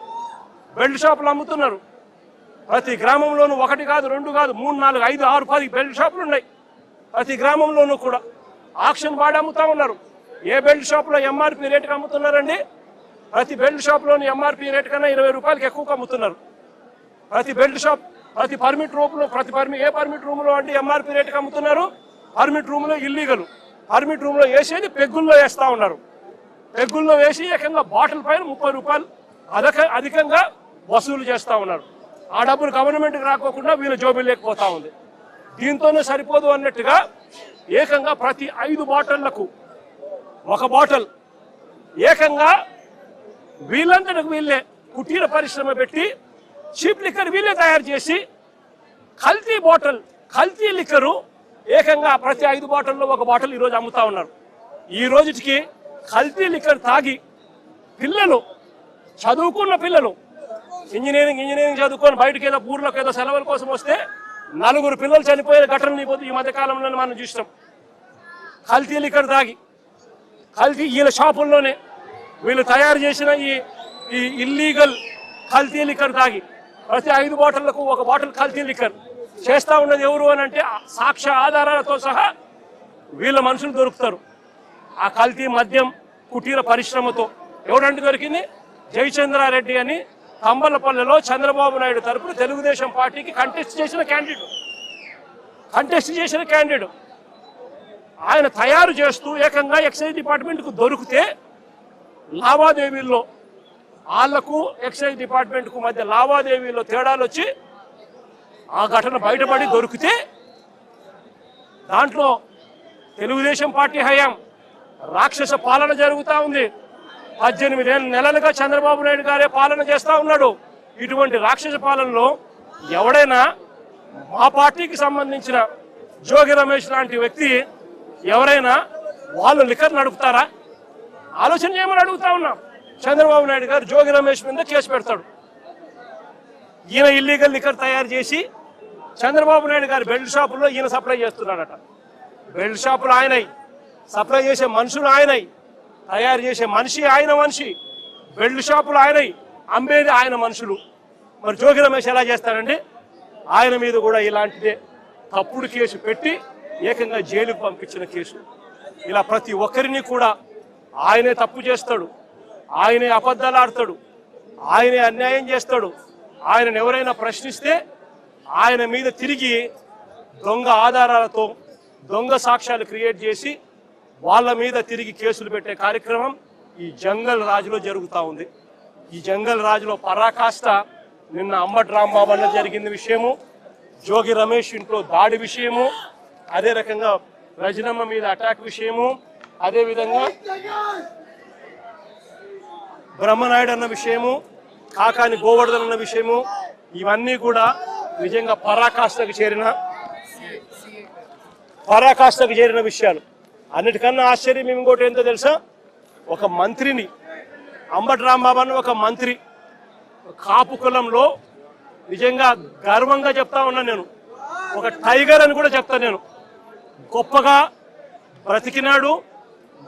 బెల్ట్ షాపులు అమ్ముతున్నారు. ప్రతి గ్రామంలోనూ 1 కాదు, 2 కాదు, 3, 4, 5, 6, 10 బెల్ట్ షాపులు ఉన్నాయి. ప్రతి గ్రామంలోనూ కూడా ఆక్షన్ బాడీ అమ్ముతా ఉన్నారు. ఏ బెల్ట్ షాపులో ఎంఆర్పీ రేటుకి అమ్ముతున్నారండి? ప్రతి బెల్ట్ షాప్లోని ఎంఆర్పీ రేటు కన్నా 20 రూపాయలకి ఎక్కువగా అమ్ముతున్నారు. ప్రతి బెల్ట్ షాప్, ప్రతి పర్మిట్ రూమ్లో, ఏ పర్మిట్ రూమ్లో అంటే ఎంఆర్పీ రేటుకి అమ్ముతున్నారు. పర్మిట్ రూమ్లో ఇల్లీగల్, పర్మిట్ రూమ్లో వేసేది పెగ్గుల్లో వేస్తా ఉన్నారు. పెగ్గుల్లో వేసి ఏకంగా బాటిల్ పైన 30 రూపాయలు అధికంగా వసూలు చేస్తా ఉన్నారు. ఆ డబ్బులు గవర్నమెంట్కి రాకోకుండా వీళ్ళ జోబులు లేకపోతా ఉంది. దీంతోనే సరిపోదు అన్నట్టుగా ఏకంగా ప్రతి 5 బాటిళ్లకు 1 బాటిల్ ఏకంగా వీళ్ళంతటికి వీళ్ళే కుటీర పరిశ్రమ పెట్టి చీప్ లిక్కర్ వీళ్ళే తయారు చేసి కల్తీ లిక్కరు ఏకంగా ప్రతి 5 బాటిల్లో 1 బాటిల్ ఈరోజు అమ్ముతా ఉన్నారు. ఈ రోజుకి కల్తీ లిక్కర్ తాగి పిల్లలు, చదువుకున్న పిల్లలు, ఇంజనీరింగ్ చదువుకొని బయటకు ఏదో ఊర్లోకి ఏదో సెలవుల కోసం వస్తే 4 పిల్లలు చనిపోయిన ఘటనలు ఈ మధ్య కాలంలో మనం చూస్తాం. కల్తీ లిక్కర్ తాగి, వీళ్ళ షాపుల్లోనే వీళ్ళు తయారు చేసిన ఈ ఇల్లీగల్ కల్తీ లిక్కర్ తాగి ప్రతి 5 బాటిళ్లకు 1 బాటిల్ కల్తీ లిక్కర్ చేస్తా ఉన్నది ఎవరు అని అంటే సాక్ష్య ఆధారాలతో సహా వీళ్ళ మనుషులు దొరుకుతారు. ఆ కల్తీ మద్యం కుటీర పరిశ్రమతో ఎవరంటే దొరికింది? జయచంద్రారెడ్డి అని కంబలపల్లెలో చంద్రబాబు నాయుడు తరపున తెలుగుదేశం పార్టీకి కంటెస్ట్ చేసిన క్యాండిడేట్ ఆయన తయారు చేస్తూ ఏకంగా ఎక్సైజ్ డిపార్ట్మెంట్కు దొరికితే లావాదేవీల్లో వాళ్లకు ఎక్సైజ్ డిపార్ట్మెంట్కు మధ్య లావాదేవీల్లో తేడాలు వచ్చి ఆ ఘటన బయటపడి దొరికితే దాంట్లో తెలుగుదేశం పార్టీ హయాం రాక్షస పాలన జరుగుతూ ఉంది. 18 నెలలుగా చంద్రబాబు నాయుడు గారే పాలన చేస్తూ ఉన్నాడు. ఇటువంటి రాక్షస పాలనలో ఎవడైనా మా పార్టీకి సంబంధించిన జోగి రమేష్ లాంటి వ్యక్తి ఎవరైనా వాళ్ళు లిక్కర్ నడుపుతారా? ఆలోచన చేయమని అడుగుతా ఉన్నాం. చంద్రబాబు నాయుడు గారు జోగి రమేష్ మీద కేసు పెడతాడు. ఈయన ఇల్లీగల్ లిక్కర్ తయారు చేసి చంద్రబాబు నాయుడు గారు బెల్ట్ షాపుల్లో ఈయన సప్లై చేస్తున్నాడట. బెల్ట్ షాపులు ఆయనై, సప్లై చేసే మనుషులు ఆయనై, తయారు చేసే మనిషి బెల్ట్ షాపులు ఆయనై, అమ్మేది ఆయన మనుషులు. మరి జోగి రమేష్ ఎలా చేస్తాడండి? ఆయన మీద కూడా ఇలాంటిదే తప్పుడు కేసు పెట్టి ఏకంగా జైలుకు పంపించిన కేసు. ఇలా ప్రతి ఒక్కరిని కూడా ఆయనే తప్పు చేస్తాడు, ఆయనే అబద్ధాలు ఆడతాడు, ఆయనే అన్యాయం చేస్తాడు. ఆయనను ఎవరైనా ప్రశ్నిస్తే ఆయన మీద తిరిగి దొంగ ఆధారాలతో దొంగ సాక్ష్యాలు క్రియేట్ చేసి వాళ్ళ మీద తిరిగి కేసులు పెట్టే కార్యక్రమం ఈ జంగల్ రాజులో జరుగుతూ ఉంది. ఈ జంగల్ రాజులో పరాకాష్ట నిన్న అంబటి రాంబాబు అన్న జరిగిన విషయము, జోగి రమేష్ ఇంట్లో దాడి విషయము, అదే రకంగా రజనమ్మ మీద అటాక్ విషయము, అదేవిధంగా బ్రహ్మనాయుడు అన్న విషయము, కాకాని గోవర్ధన్ అన్న విషయము, ఇవన్నీ కూడా నిజంగా పరాకాష్ఠకు చేరిన విషయాలు. అన్నిటికన్నా ఆశ్చర్యం ఇంకోటి ఏంటో తెలుసా? ఒక మంత్రిని, అంబటి రాంబాబు అన్న ఒక మంత్రి, కాపు కులంలో నిజంగా గర్వంగా చెప్తా ఉన్నా నేను, ఒక టైగర్ అని కూడా చెప్తా నేను. గొప్పగా బ్రతికినాడు,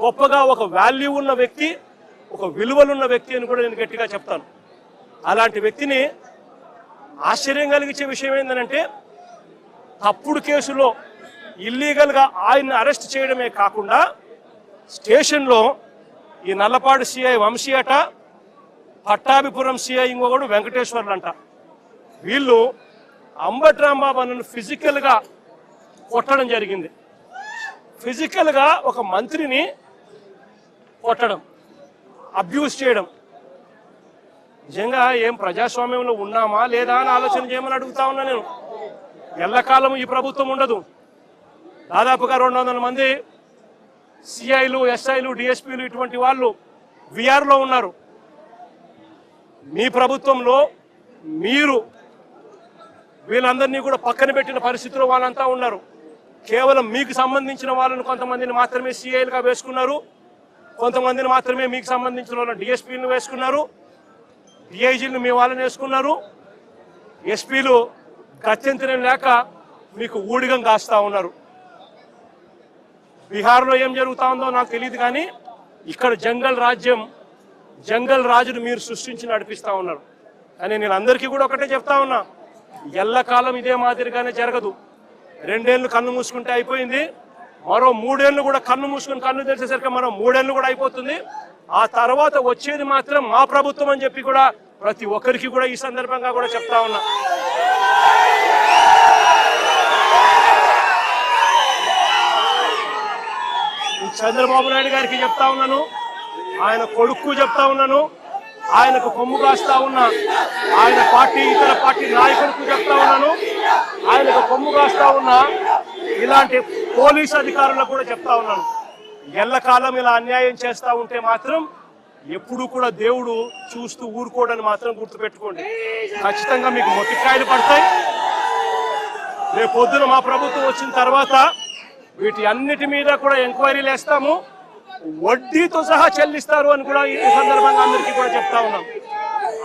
గొప్పగా ఒక వాల్యూ ఉన్న వ్యక్తి, ఒక విలువలున్న వ్యక్తి అని కూడా నేను గట్టిగా చెప్తాను. అలాంటి వ్యక్తిని ఆశ్చర్యం కలిగించే విషయం ఏంటంటే తప్పుడు కేసులో ఇల్లీగల్గా ఆయన్ని అరెస్ట్ చేయడమే కాకుండా స్టేషన్లో ఈ నల్లపాడు సిఐ వంశీ అట, పట్టాభిపురం సిఐ ఇంకొకడు వెంకటేశ్వర్లు అంట, వీళ్ళు అంబటి రాంబాబు అన్నను ఫిజికల్గా కొట్టడం జరిగింది. ఫిజికల్గా ఒక మంత్రిని కొట్టడం, అబ్యూస్ చేయడం. నిజంగా ఏం ప్రజాస్వామ్యంలో ఉన్నామా లేదా అని ఆలోచన చేయమని అడుగుతా ఉన్నా నేను. ఎల్లకాలం ఈ ప్రభుత్వం ఉండదు. దాదాపుగా 200 మంది సిఐలు, ఎస్ఐలు, డిఎస్పీలు ఇటువంటి వాళ్ళు విఆర్లో ఉన్నారు. మీ ప్రభుత్వంలో మీరు వీళ్ళందరినీ కూడా పక్కన పెట్టిన పరిస్థితిలో వాళ్ళంతా ఉన్నారు. కేవలం మీకు సంబంధించిన వాళ్ళని కొంతమందిని మాత్రమే సిఐలుగా వేసుకున్నారు, కొంతమందిని మాత్రమే మీకు సంబంధించిన వాళ్ళని డిఎస్పీలను వేసుకున్నారు, డిఐజీలను మీ వాళ్ళని వేసుకున్నారు. ఎస్పీలు గత్యంతరం లేక మీకు ఊడిగం కాస్తా ఉన్నారు. బీహార్లో ఏం జరుగుతా ఉందో నాకు తెలియదు, కానీ ఇక్కడ జంగల్ రాజును మీరు సృష్టించి నడిపిస్తా ఉన్నారు. కానీ నేను అందరికీ కూడా ఒకటే చెప్తా ఉన్నా, ఎల్లకాలం ఇదే మాదిరిగానే జరగదు. 2 ఏళ్ళు కన్ను మూసుకుంటే అయిపోయింది, మరో 3 ఏళ్ళు కూడా కన్ను మూసుకుని కన్ను తెరిచేసరికి మరో 3 ఏళ్ళు కూడా అయిపోతుంది. ఆ తర్వాత వచ్చేది మాత్రం మా ప్రభుత్వం అని చెప్పి కూడా ప్రతి ఒక్కరికి కూడా ఈ సందర్భంగా కూడా చెప్తా ఉన్నా. చంద్రబాబు నాయుడు గారికి చెప్తా ఉన్నాను, ఆయన కొడుకు చెప్తా ఉన్నాను, ఆయనకు కొమ్ము కాస్తా ఉన్నా ఆయన పార్టీ ఇతర పార్టీ నాయకులకు చెప్తా ఉన్నాను, ఆయనకు కొమ్ము కాస్తా ఉన్నా ఇలాంటి పోలీస్ అధికారులకు కూడా చెప్తా ఉన్నాను. ఎల్లకాలం ఇలా అన్యాయం చేస్తా ఉంటే మాత్రం ఎప్పుడు కూడా దేవుడు చూస్తూ ఊరుకోవడానికి మాత్రం గుర్తుపెట్టుకోండి. ఖచ్చితంగా మీకు మొట్టికాయలు పడతాయి. రేపు పొద్దున మా ప్రభుత్వం వచ్చిన తర్వాత వీటి అన్నిటి మీద కూడా ఎంక్వైరీలు వేస్తాము, వడ్డీతో సహా చెల్లిస్తారు అని కూడా ఈ సందర్భంగా అందరికీ కూడా చెప్తా ఉన్నాం.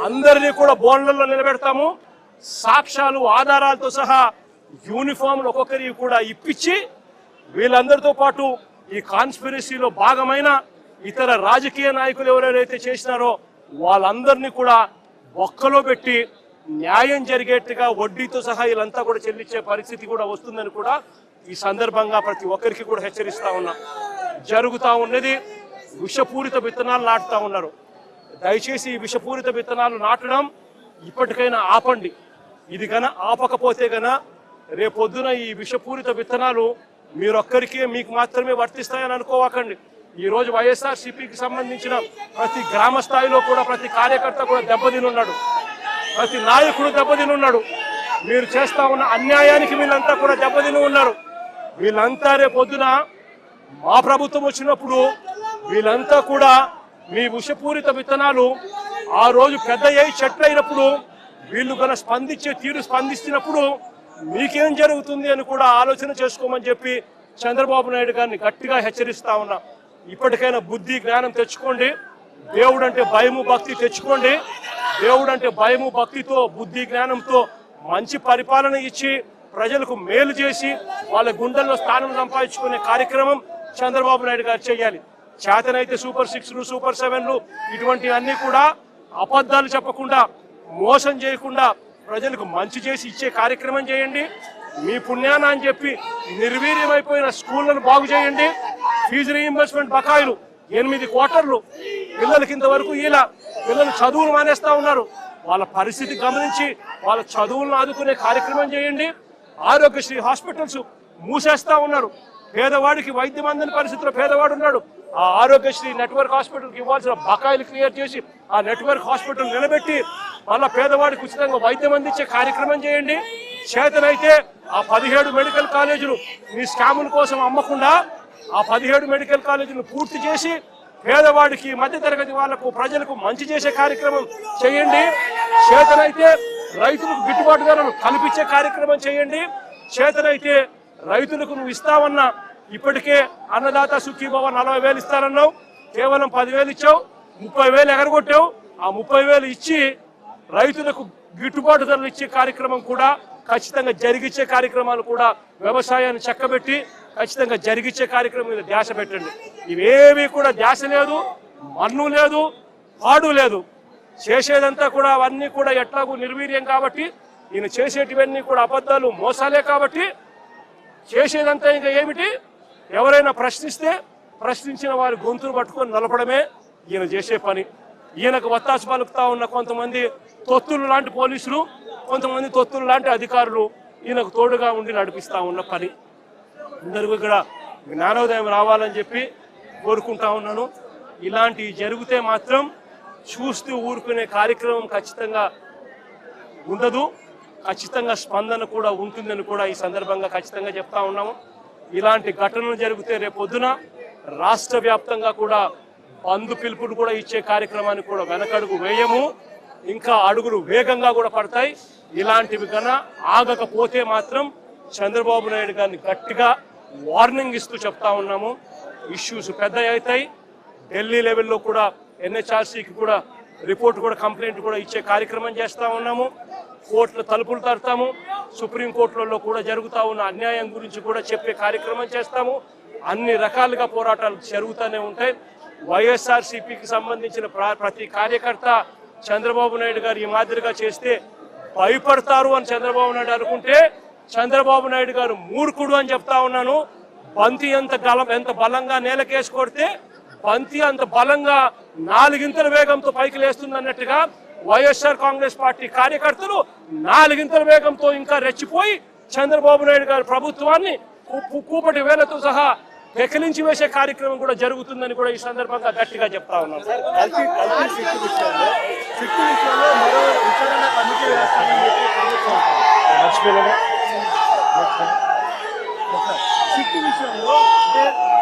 అందరినీ కూడా బోన్లలో నిలబెడతాము, సాక్ష్యాలు ఆధారాలతో సహా యూనిఫామ్లు ఒక్కొక్కరికి కూడా ఇప్పించి వీళ్ళందరితో పాటు ఈ కాన్స్పిరసీలో భాగమైన ఇతర రాజకీయ నాయకులు ఎవరెవరైతే చేసినారో వాళ్ళందరినీ కూడా ఒక్కలో పెట్టి న్యాయం జరిగేట్టుగా వడ్డీతో సహా వీళ్ళంతా కూడా చెల్లించే పరిస్థితి కూడా వస్తుందని కూడా ఈ సందర్భంగా ప్రతి ఒక్కరికి కూడా హెచ్చరిస్తా ఉన్నా. జరుగుతూ ఉన్నది విషపూరిత విత్తనాలు నాటుతా ఉన్నారు. దయచేసి ఈ విషపూరిత విత్తనాలు నాటడం ఇప్పటికైనా ఆపండి. ఇది గన ఆపకపోతే గన రేపొద్దున ఈ విషపూరిత విత్తనాలు మీరొక్కరికే మీకు మాత్రమే వర్తిస్తాయని అనుకోవకండి. ఈ రోజు వైఎస్ఆర్సీపీకి సంబంధించిన ప్రతి గ్రామ స్థాయిలో కూడా ప్రతి కార్యకర్త కూడా దెబ్బతినున్నాడు, ప్రతి నాయకుడు దెబ్బతినున్నాడు. మీరు చేస్తా ఉన్న అన్యాయానికి వీళ్ళంతా కూడా దెబ్బతిని ఉన్నారు. వీళ్ళంతా రేపొద్దున మా ప్రభుత్వం వచ్చినప్పుడు వీళ్ళంతా కూడా మీ విషపూరిత విత్తనాలు ఆ రోజు పెద్ద చెట్లు అయినప్పుడు వీళ్ళు కన స్పందించే తీరు స్పందిస్తున్నప్పుడు మీకేం జరుగుతుంది అని కూడా ఆలోచన చేసుకోమని చెప్పి చంద్రబాబు నాయుడు గారిని గట్టిగా హెచ్చరిస్తా ఉన్నా. ఇప్పటికైనా బుద్ధి జ్ఞానం తెచ్చుకోండి. దేవుడు అంటే భయము భక్తి తెచ్చుకోండి. దేవుడు అంటే భయము భక్తితో బుద్ధి జ్ఞానంతో మంచి పరిపాలన ఇచ్చి ప్రజలకు మేలు చేసి వాళ్ళ గుండెల్లో స్థానం సంపాదించుకునే కార్యక్రమం చంద్రబాబు నాయుడు గారు చేయాలి. చేతనైతే సూపర్ 6లు సూపర్ 7లు ఇటువంటి అన్ని కూడా అబద్ధాలు చెప్పకుండా మోసం చేయకుండా ప్రజలకు మంచి చేసి ఇచ్చే కార్యక్రమం చేయండి. మీ పుణ్యాన అని చెప్పి నిర్వీర్యమైపోయిన స్కూళ్లను బాగు చేయండి. ఫీజు రీయింబర్స్మెంట్ బకాయిలు 8 క్వార్టర్లు పిల్లలకి ఇంతవరకు ఇలా పిల్లలు చదువులు మానేస్తా ఉన్నారు. వాళ్ళ పరిస్థితి గమనించి వాళ్ళ చదువులను ఆదుకునే కార్యక్రమం చేయండి. ఆరోగ్యశ్రీ హాస్పిటల్స్ మూసేస్తా ఉన్నారు. పేదవాడికి వైద్యం అందని పరిస్థితిలో పేదవాడు ఉన్నాడు. ఆ ఆరోగ్యశ్రీ నెట్వర్క్ హాస్పిటల్కి ఇవ్వాల్సిన బకాయిలు క్లియర్ చేసి ఆ నెట్వర్క్ హాస్పిటల్ నిలబెట్టి మళ్ళా పేదవాడికి ఉచితంగా వైద్యం అందించే కార్యక్రమం చేయండి. చేతనైతే ఆ 17 మెడికల్ కాలేజీలు మీ స్కాముల కోసం అమ్మకుండా ఆ 17 మెడికల్ కాలేజీలు పూర్తి చేసి పేదవాడికి మధ్యతరగతి వాళ్లకు ప్రజలకు మంచి చేసే కార్యక్రమం చేయండి. చేతనైతే రైతులకు గిట్టుబాటు ధరలు కల్పించే కార్యక్రమం చేయండి. చేతనైతే రైతులకు నువ్వు ఇస్తావన్నా ఇప్పటికే అన్నదాత సుఖీభవ 40,000 ఇస్తానన్నావు, కేవలం 10,000 ఇచ్చావు, 30,000 ఎగరగొట్టావు. ఆ 30,000 ఇచ్చి రైతులకు గిట్టుబాటు ధరలు ఇచ్చే కార్యక్రమం కూడా ఖచ్చితంగా జరిగించే కార్యక్రమాలు కూడా వ్యవసాయాన్ని చక్కబెట్టి ఖచ్చితంగా జరిగించే కార్యక్రమం మీద ధ్యాస పెట్టండి. ఇవేవి కూడా ధ్యాస లేదు, మన్ను లేదు, పాడు లేదు. చేసేదంతా కూడా అవన్నీ కూడా ఎట్లాగూ నిర్వీర్యం కాబట్టి ఈయన చేసేటివన్నీ కూడా అబద్ధాలు మోసాలే కాబట్టి చేసేదంతా ఇంకా ఏమిటి, ఎవరైనా ప్రశ్నిస్తే ప్రశ్నించిన వారి గొంతును పట్టుకొని నలపడమే ఈయన చేసే పని. ఈయనకు వత్తాసు పలుకుతా ఉన్న కొంతమంది తొత్తులు లాంటి పోలీసులు, కొంతమంది తొత్తులు లాంటి అధికారులు ఈయనకు తోడుగా ఉండి నడిపిస్తా ఉన్న పని. అందరికీ ఇక్కడ జ్ఞానోదయం రావాలని చెప్పి కోరుకుంటా ఉన్నాను. ఇలాంటివి జరిగితే మాత్రం చూస్తూ ఊరుకునే కార్యక్రమం ఖచ్చితంగా ఉండదు. ఖచ్చితంగా స్పందన కూడా ఉంటుందని కూడా ఈ సందర్భంగా ఖచ్చితంగా చెప్తా ఉన్నాము. ఇలాంటి ఘటనలు జరిగితే రేపొద్దున రాష్ట్ర వ్యాప్తంగా కూడా బంధు పిలుపులు కూడా ఇచ్చే కార్యక్రమాన్ని కూడా వెనకడుగు వేయము, ఇంకా అడుగులు వేగంగా కూడా పడతాయి. ఇలాంటివి కన్నా ఆగకపోతే మాత్రం చంద్రబాబు నాయుడు గారిని గట్టిగా వార్నింగ్ ఇస్తూ చెప్తా ఉన్నాము. ఇష్యూస్ పెద్ద అవుతాయి. ఢిల్లీ లెవెల్లో కూడా ఎన్హెచ్ఆర్సీకి కూడా రిపోర్ట్ కూడా కంప్లైంట్ కూడా ఇచ్చే కార్యక్రమం చేస్తా ఉన్నాము. కోర్టుల తలుపులు తడతాము. సుప్రీంకోర్టులలో కూడా జరుగుతూ ఉన్న అన్యాయం గురించి కూడా చెప్పే కార్యక్రమం చేస్తాము. అన్ని రకాలుగా పోరాటాలు జరుగుతూనే ఉంటాయి. వైఎస్ఆర్సీపీకి సంబంధించిన ప్రతి కార్యకర్త చంద్రబాబు నాయుడు గారు ఈ మాదిరిగా చేస్తే భయపడతారు అని చంద్రబాబు నాయుడు అనుకుంటే చంద్రబాబు నాయుడు గారు మూర్ఖుడు అని చెప్తా ఉన్నాను. బంతి ఎంత బలంగా నేలకేసి కొడితే బంతి అంత బలంగా 4 ఇంతల వేగంతో పైకి లేస్తుంది అన్నట్టుగా వైఎస్ఆర్ కాంగ్రెస్ పార్టీ కార్యకర్తలు 4 ఇంతల వేగంతో ఇంకా రెచ్చిపోయి చంద్రబాబు నాయుడు గారి ప్రభుత్వాన్ని కూపటి వేలతో సహా పెకిలించి వేసే కార్యక్రమం కూడా జరుగుతుందని కూడా ఈ సందర్భంగా గట్టిగా చెప్తా ఉన్నాను.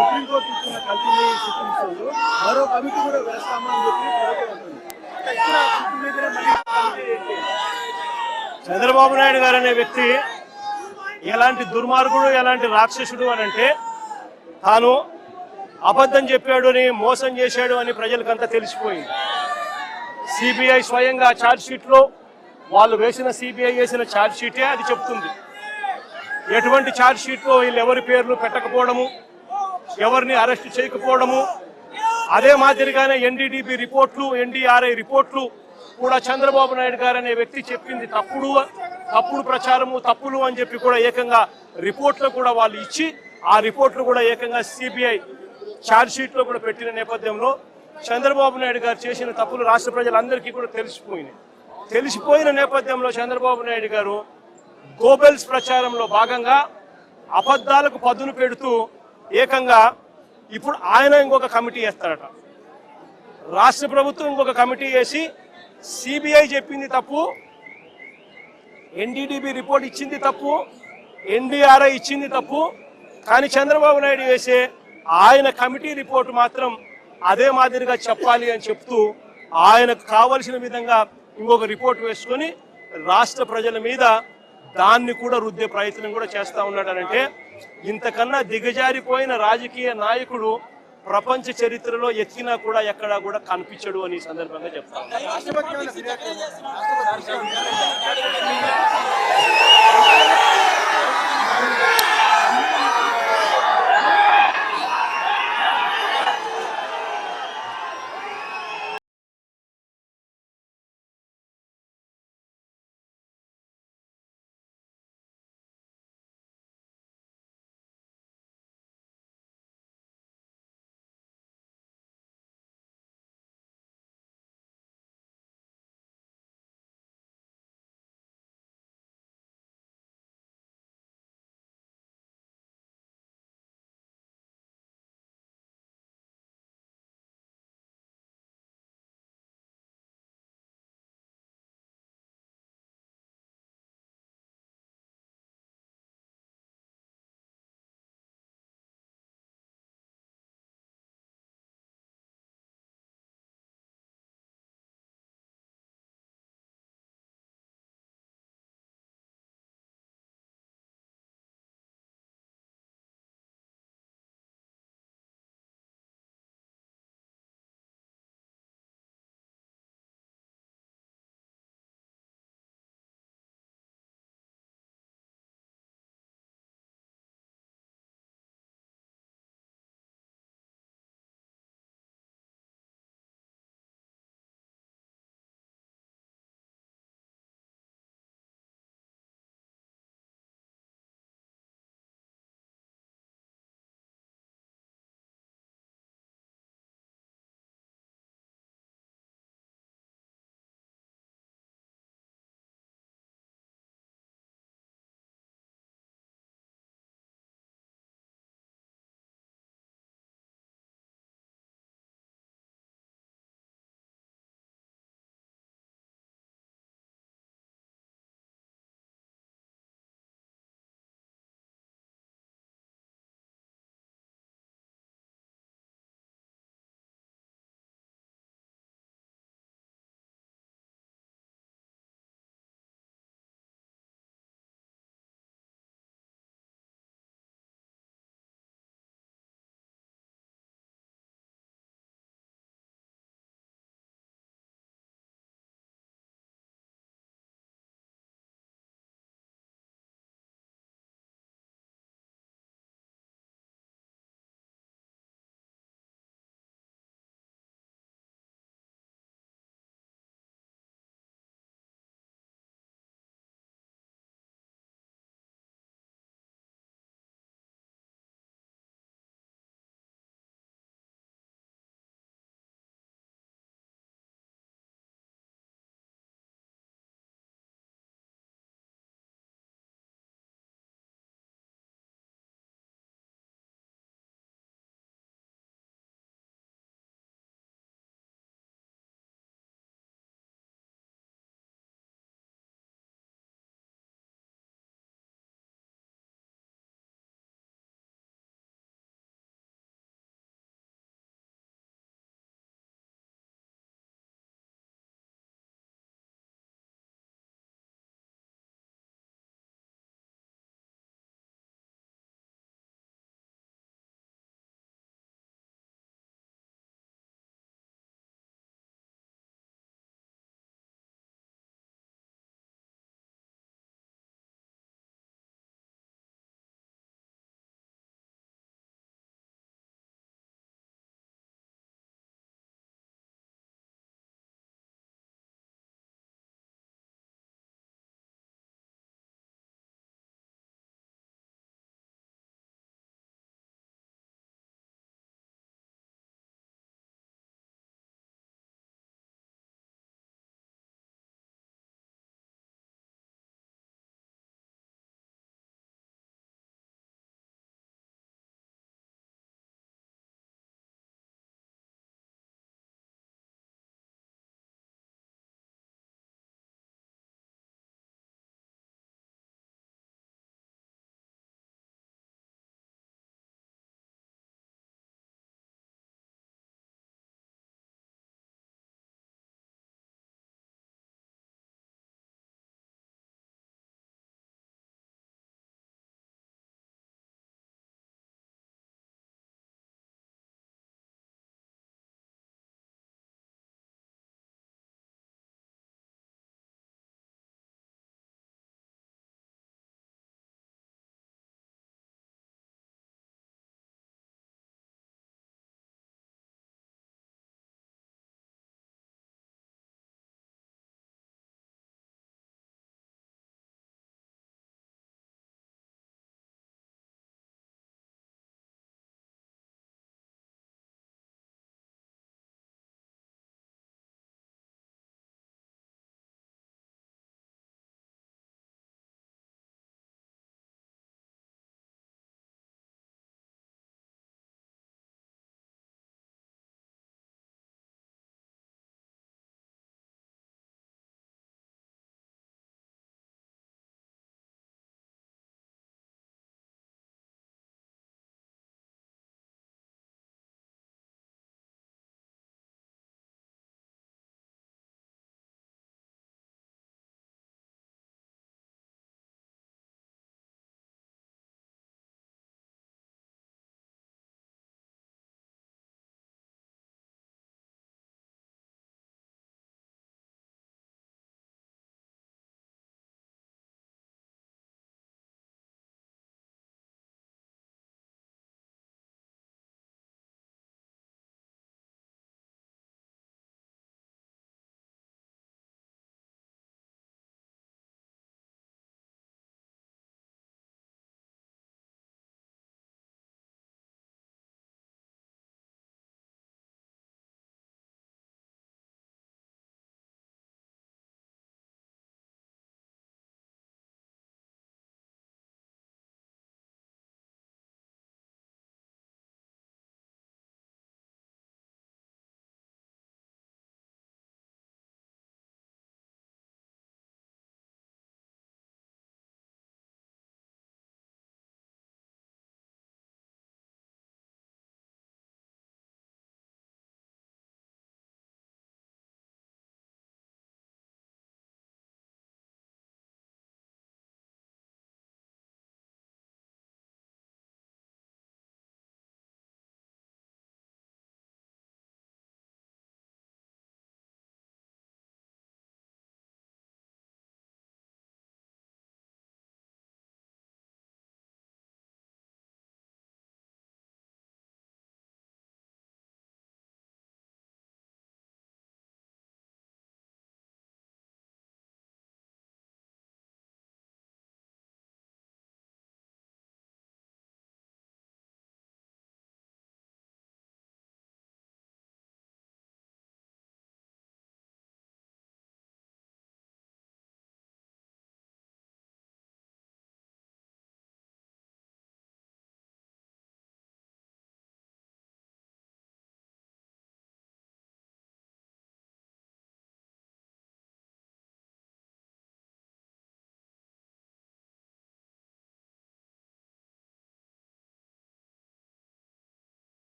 సుప్రీంకోర్టు ఇచ్చిన కల్తీ విషయంలో మరో కమిటీ కూడా వేస్తామని చెప్పి చంద్రబాబు నాయుడు గారు అనే వ్యక్తి ఎలాంటి దుర్మార్గుడు, ఎలాంటి రాక్షసుడు అని అంటే తాను అబద్ధం చెప్పాడు అని, మోసం చేశాడు అని ప్రజలకంతా తెలిసిపోయింది. సిబిఐ స్వయంగా ఛార్జ్ షీట్లో వాళ్ళు సిబిఐ వేసిన ఛార్జ్ షీటే అది చెప్తుంది. ఎటువంటి ఛార్జ్ షీట్లో వీళ్ళు ఎవరి పేర్లు పెట్టకపోవడము, ఎవరిని అరెస్ట్ చేయకపోవడము, అదే మాదిరిగానే ఎన్డీడీబీ రిపోర్ట్లు, ఎన్డీఆర్ఐ రిపోర్ట్లు కూడా చంద్రబాబు నాయుడు గారు అనే వ్యక్తి చెప్పింది తప్పుడు ప్రచారము తప్పులు అని చెప్పి కూడా ఏకంగా రిపోర్ట్లు కూడా వాళ్ళు ఇచ్చి ఆ రిపోర్ట్లు కూడా ఏకంగా సిబిఐ ఛార్జ్ షీట్ లో కూడా పెట్టిన నేపథ్యంలో చంద్రబాబు నాయుడు గారు చేసిన తప్పులు రాష్ట్ర ప్రజలందరికీ కూడా తెలిసిపోయిన నేపథ్యంలో చంద్రబాబు నాయుడు గారు గోబెల్స్ ప్రచారంలో భాగంగా అబద్ధాలకు పదును పెడుతూ ఏకంగా ఇప్పుడు ఆయన ఇంకొక కమిటీ వేస్తారట. రాష్ట్ర ప్రభుత్వం ఇంకొక కమిటీ వేసి సిబిఐ చెప్పింది తప్పు, ఎన్డీడీబీ రిపోర్ట్ ఇచ్చింది తప్పు, ఎన్డీఆర్ఐ ఇచ్చింది తప్పు, కానీ చంద్రబాబు నాయుడు వేసే ఆయన కమిటీ రిపోర్టు మాత్రం అదే మాదిరిగా చెప్పాలి అని చెప్తూ ఆయనకు కావలసిన విధంగా ఇంకొక రిపోర్ట్ వేసుకొని రాష్ట్ర ప్రజల మీద దాన్ని కూడా రుద్దే ప్రయత్నం కూడా చేస్తా ఉన్నాడనంటే ఇంతకన్నా దిగజారిపోయిన రాజకీయ నాయకుడు ప్రపంచ చరిత్రలో ఎత్తినా కూడా ఎక్కడా కూడా కనిపించడు అని సందర్భంగా చెప్తాను.